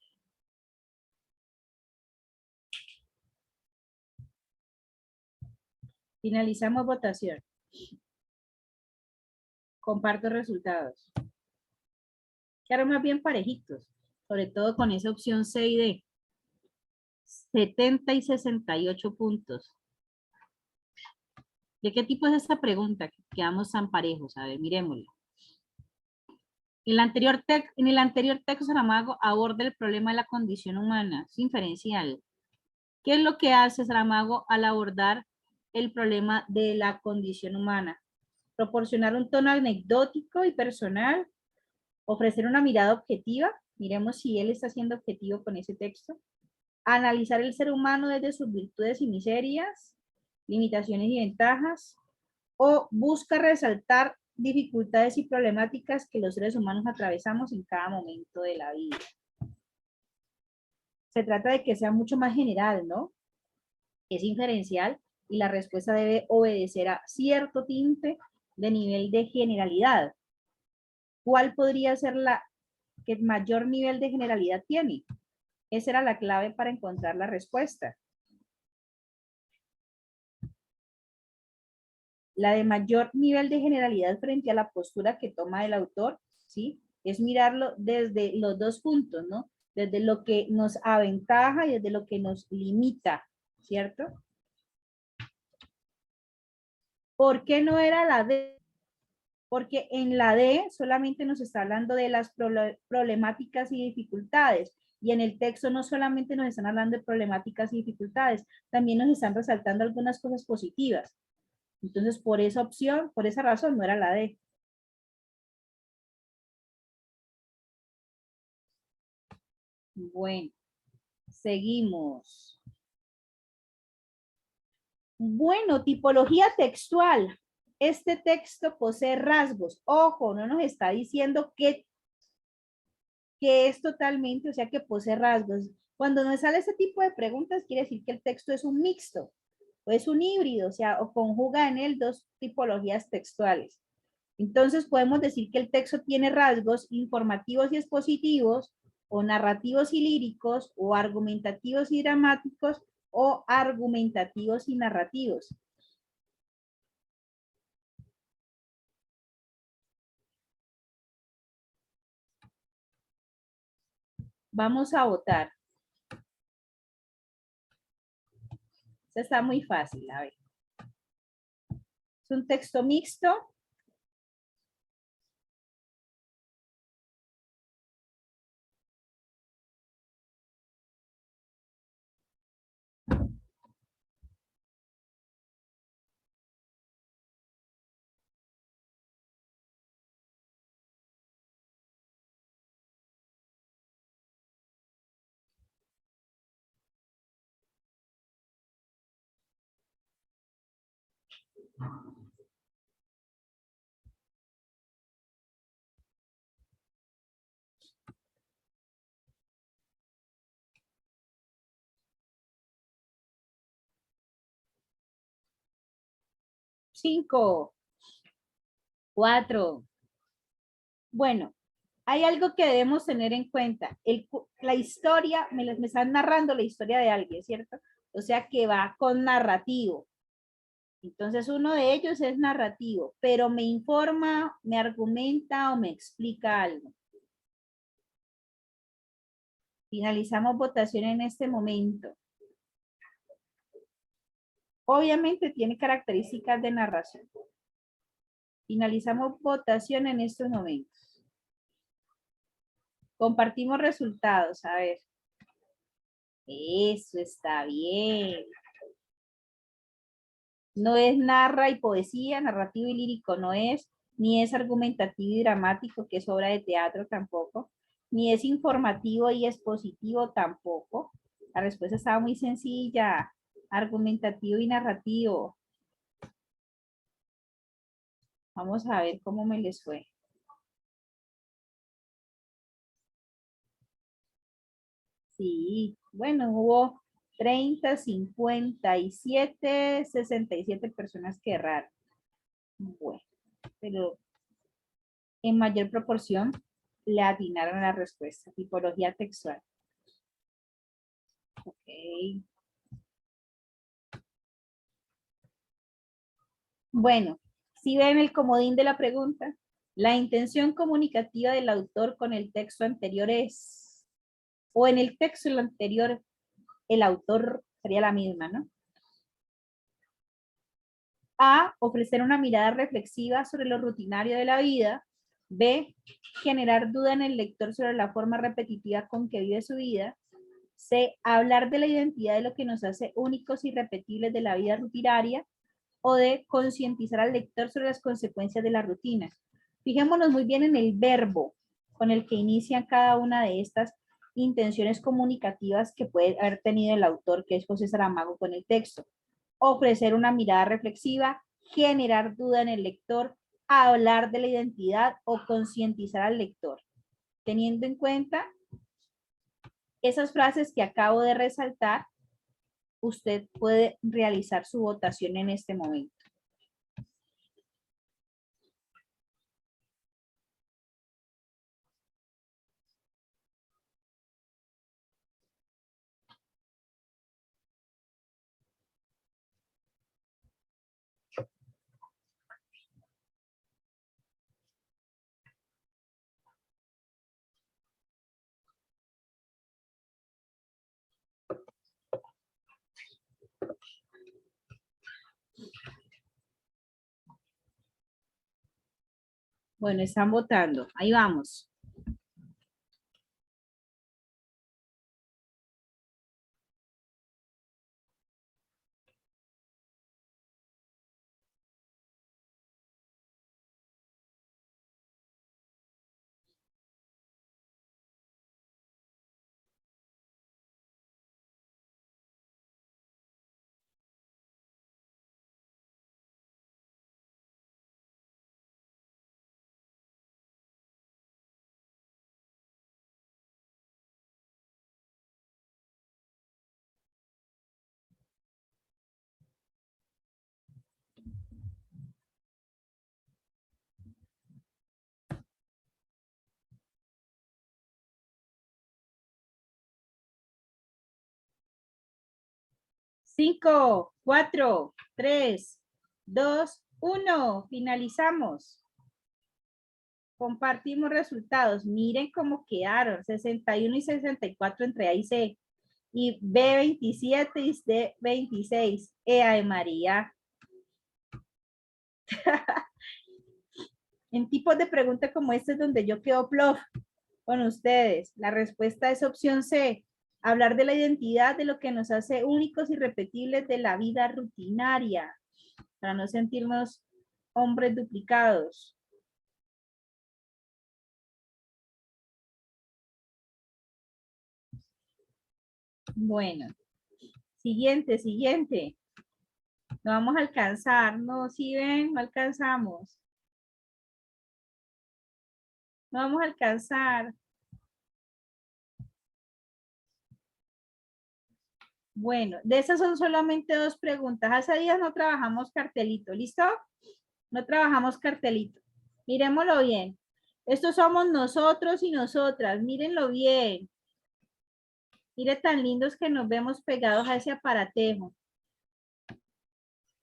Finalizamos votación. Comparto resultados. Quedaron más bien parejitos, sobre todo con esa opción C y D. 70 y 68 puntos. ¿De qué tipo es esta pregunta? Quedamos tan parejos. A ver, miremosla. En el anterior texto, Saramago aborda el problema de la condición humana, es inferencial. ¿Qué es lo que hace Saramago al abordar el problema de la condición humana? Proporcionar un tono anecdótico y personal, ofrecer una mirada objetiva, miremos si él está siendo objetivo con ese texto, analizar el ser humano desde sus virtudes y miserias, limitaciones y ventajas, o busca resaltar dificultades y problemáticas que los seres humanos atravesamos en cada momento de la vida. Se trata de que sea mucho más general, ¿no? Es inferencial y la respuesta debe obedecer a cierto tinte de nivel de generalidad. ¿Cuál podría ser la que mayor nivel de generalidad tiene? Esa era la clave para encontrar la respuesta. La de mayor nivel de generalidad frente a la postura que toma el autor, ¿sí? Es mirarlo desde los dos puntos, ¿no? Desde lo que nos aventaja y desde lo que nos limita, ¿cierto? ¿Por qué no era la D? Porque en la D solamente nos está hablando de las problemáticas y dificultades. Y en el texto no solamente nos están hablando de problemáticas y dificultades, también nos están resaltando algunas cosas positivas. Entonces, por esa opción, por esa razón, no era la D. Bueno, seguimos. Bueno, tipología textual. Este texto posee rasgos. Ojo, no nos está diciendo que es totalmente, o sea, que posee rasgos. Cuando nos sale ese tipo de preguntas, quiere decir que el texto es un mixto, o es un híbrido, o sea, o conjuga en él dos tipologías textuales. Entonces podemos decir que el texto tiene rasgos informativos y expositivos, o narrativos y líricos, o argumentativos y dramáticos, o argumentativos y narrativos. Vamos a votar. Esto está muy fácil, a ver. Es un texto mixto. Cinco, cuatro. Bueno, hay algo que debemos tener en cuenta. La historia, me están narrando la historia de alguien, ¿cierto? O sea que va con narrativo. Entonces uno de ellos es narrativo, pero me informa, me argumenta o me explica algo. Finalizamos votación en este momento. Obviamente tiene características de narración. Finalizamos votación en estos momentos. Compartimos resultados, a ver. Eso está bien. No es narra y poesía, narrativo y lírico no es, ni es argumentativo y dramático, que es obra de teatro tampoco, ni es informativo y expositivo tampoco. La respuesta estaba muy sencilla, argumentativo y narrativo. Vamos a ver cómo me les fue. Sí, bueno, hubo 30, 57, 67 personas que erraron. Bueno, pero en mayor proporción le atinaron a la respuesta. Tipología textual. Ok. Bueno, si ven el comodín de la pregunta, la intención comunicativa del autor con el texto anterior es, o en el texto anterior, el autor sería la misma, ¿no? A, ofrecer una mirada reflexiva sobre lo rutinario de la vida. B, generar duda en el lector sobre la forma repetitiva con que vive su vida. C, hablar de la identidad de lo que nos hace únicos y irrepetibles de la vida rutinaria. O D, concientizar al lector sobre las consecuencias de la rutina. Fijémonos muy bien en el verbo con el que inician cada una de estas intenciones comunicativas que puede haber tenido el autor, que es José Saramago, con el texto. Ofrecer una mirada reflexiva, generar duda en el lector, hablar de la identidad o concientizar al lector. Teniendo en cuenta esas frases que acabo de resaltar, usted puede realizar su votación en este momento. Bueno, están votando. Ahí vamos. Cinco, 4, 3, 2, 1. Finalizamos. Compartimos resultados. Miren cómo quedaron. 61 y 64 entre A y C. Y B27 y D26. ¡Ea de María! En tipos de preguntas como este es donde yo quedo plof con ustedes. La respuesta es opción C. Hablar de la identidad, de lo que nos hace únicos y repetibles de la vida rutinaria, para no sentirnos hombres duplicados. Bueno, siguiente. No vamos a alcanzar, no, si ven, no alcanzamos. No vamos a alcanzar. Bueno, de esas son solamente 2 preguntas. Hace días no trabajamos cartelito, ¿listo? No trabajamos cartelito. Miremoslo bien. Estos somos nosotros y nosotras. Mírenlo bien. Mire tan lindos que nos vemos pegados a ese aparatejo.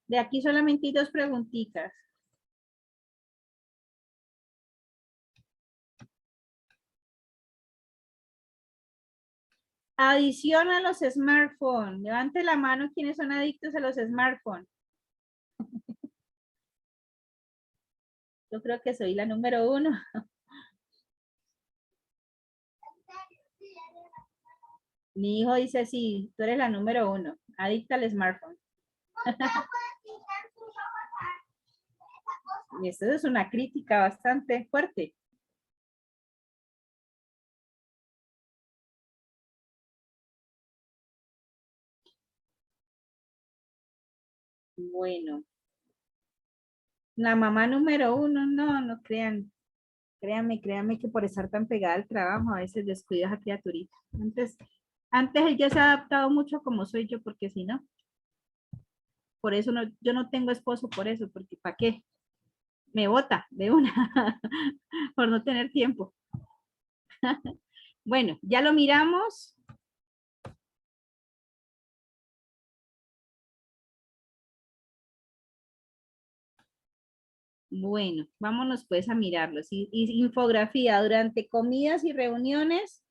De aquí solamente hay dos preguntitas. Adición a los smartphones. Levante la mano quienes son adictos a los smartphones. Yo creo que soy la número 1. Mi hijo dice, sí, tú eres la número 1, adicta al smartphone. Y esto es una crítica bastante fuerte. Bueno. La mamá número 1, no crean. Créanme que por estar tan pegada al trabajo a veces descuido a esa criaturita. Antes él ya se ha adaptado mucho como soy yo, porque si no, por eso no, yo no tengo esposo por eso, porque ¿para qué? Me bota de una, por no tener tiempo. Bueno, ya lo miramos. Bueno, vámonos pues a mirarlos. Infografía durante comidas y reuniones,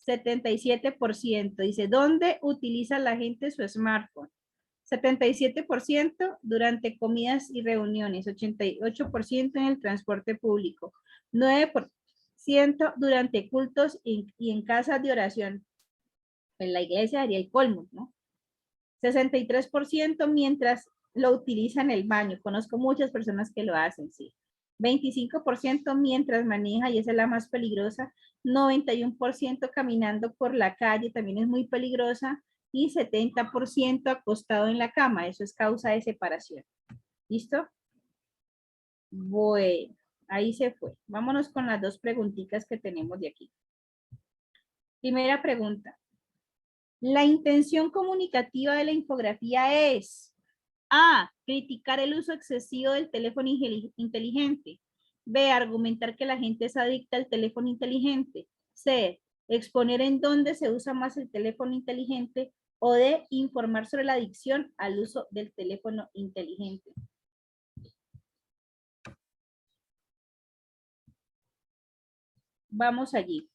77%. Dice, ¿dónde utiliza la gente su smartphone? 77% durante comidas y reuniones, 88% en el transporte público, 9% durante cultos y en casas de oración. En la iglesia haría el colmo, ¿no? 63% mientras lo utiliza en el baño. Conozco muchas personas que lo hacen, sí. 25% mientras maneja, y esa es la más peligrosa. 91% caminando por la calle, también es muy peligrosa. Y 70% acostado en la cama. Eso es causa de separación. ¿Listo? Bueno, ahí se fue. Vámonos con las dos preguntitas que tenemos de aquí. Primera pregunta. La intención comunicativa de la infografía es: A, criticar el uso excesivo del teléfono inteligente. B, argumentar que la gente es adicta al teléfono inteligente. C, exponer en dónde se usa más el teléfono inteligente. O D, informar sobre la adicción al uso del teléfono inteligente. Vamos allí.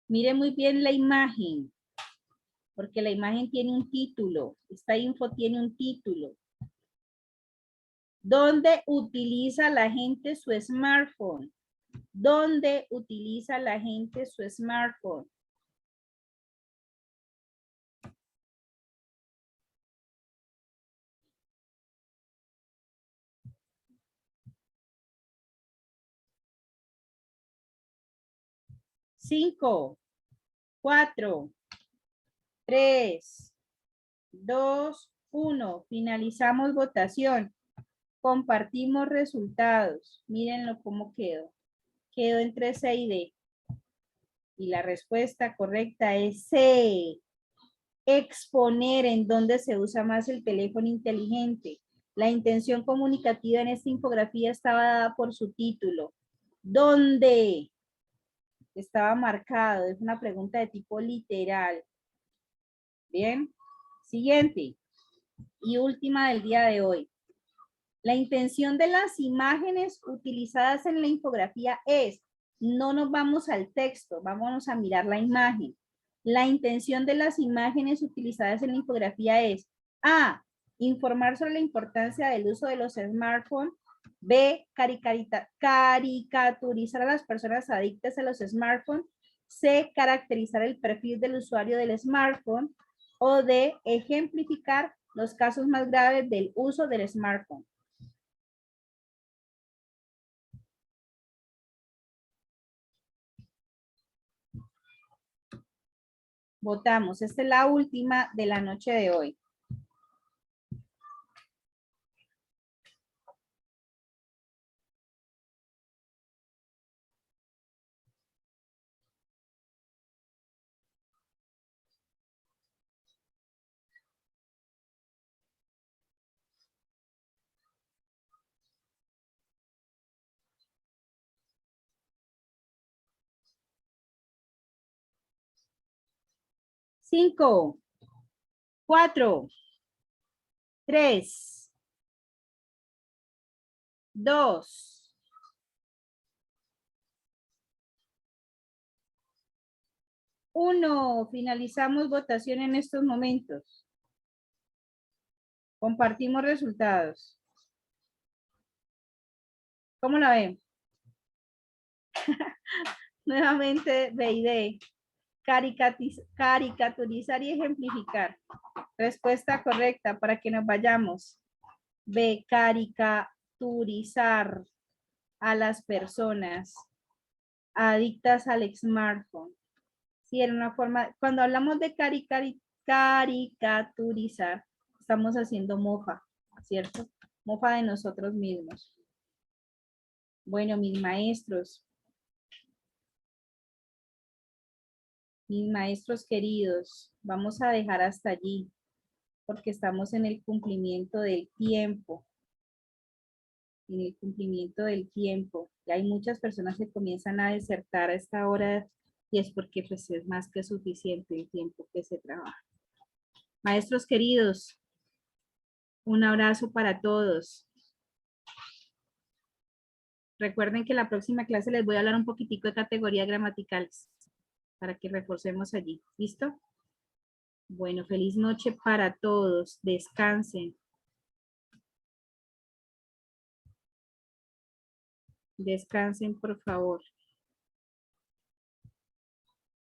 Mire muy bien la imagen, porque la imagen tiene un título. Esta info tiene un título. ¿Dónde utiliza la gente su smartphone? ¿Dónde utiliza la gente su smartphone? Cinco, 4, 3, 2, 1. Finalizamos votación. Compartimos resultados. Mírenlo cómo quedó. Quedó entre C y D. Y la respuesta correcta es C. Exponer en dónde se usa más el teléfono inteligente. La intención comunicativa en esta infografía estaba dada por su título. ¿Dónde? Estaba marcado. Es una pregunta de tipo literal. Bien. Siguiente y última del día de hoy. La intención de las imágenes utilizadas en la infografía es, no nos vamos al texto, vámonos a mirar la imagen. La intención de las imágenes utilizadas en la infografía es: A, informar sobre la importancia del uso de los smartphones. B, caricaturizar a las personas adictas a los smartphones. C, caracterizar el perfil del usuario del smartphone. O D, ejemplificar los casos más graves del uso del smartphone. Votamos. Esta es la última de la noche de hoy. 5, 4, 3, 2, 1. Finalizamos votación en estos momentos. Compartimos resultados. ¿Cómo la ven? Nuevamente, BID. Caricaturizar y ejemplificar. Respuesta correcta para que nos vayamos. B. Caricaturizar a las personas adictas al smartphone. Sí, era una forma, cuando hablamos de caricaturizar, estamos haciendo mofa, ¿cierto? Mofa de nosotros mismos. Bueno, mis maestros queridos, vamos a dejar hasta allí, porque estamos en el cumplimiento del tiempo. En el cumplimiento del tiempo. Y hay muchas personas que comienzan a desertar a esta hora y es porque pues es más que suficiente el tiempo que se trabaja. Maestros queridos, un abrazo para todos. Recuerden que la próxima clase les voy a hablar un poquitico de categorías gramaticales para que reforcemos allí. ¿Listo? Bueno, feliz noche para todos. Descansen. Descansen, por favor.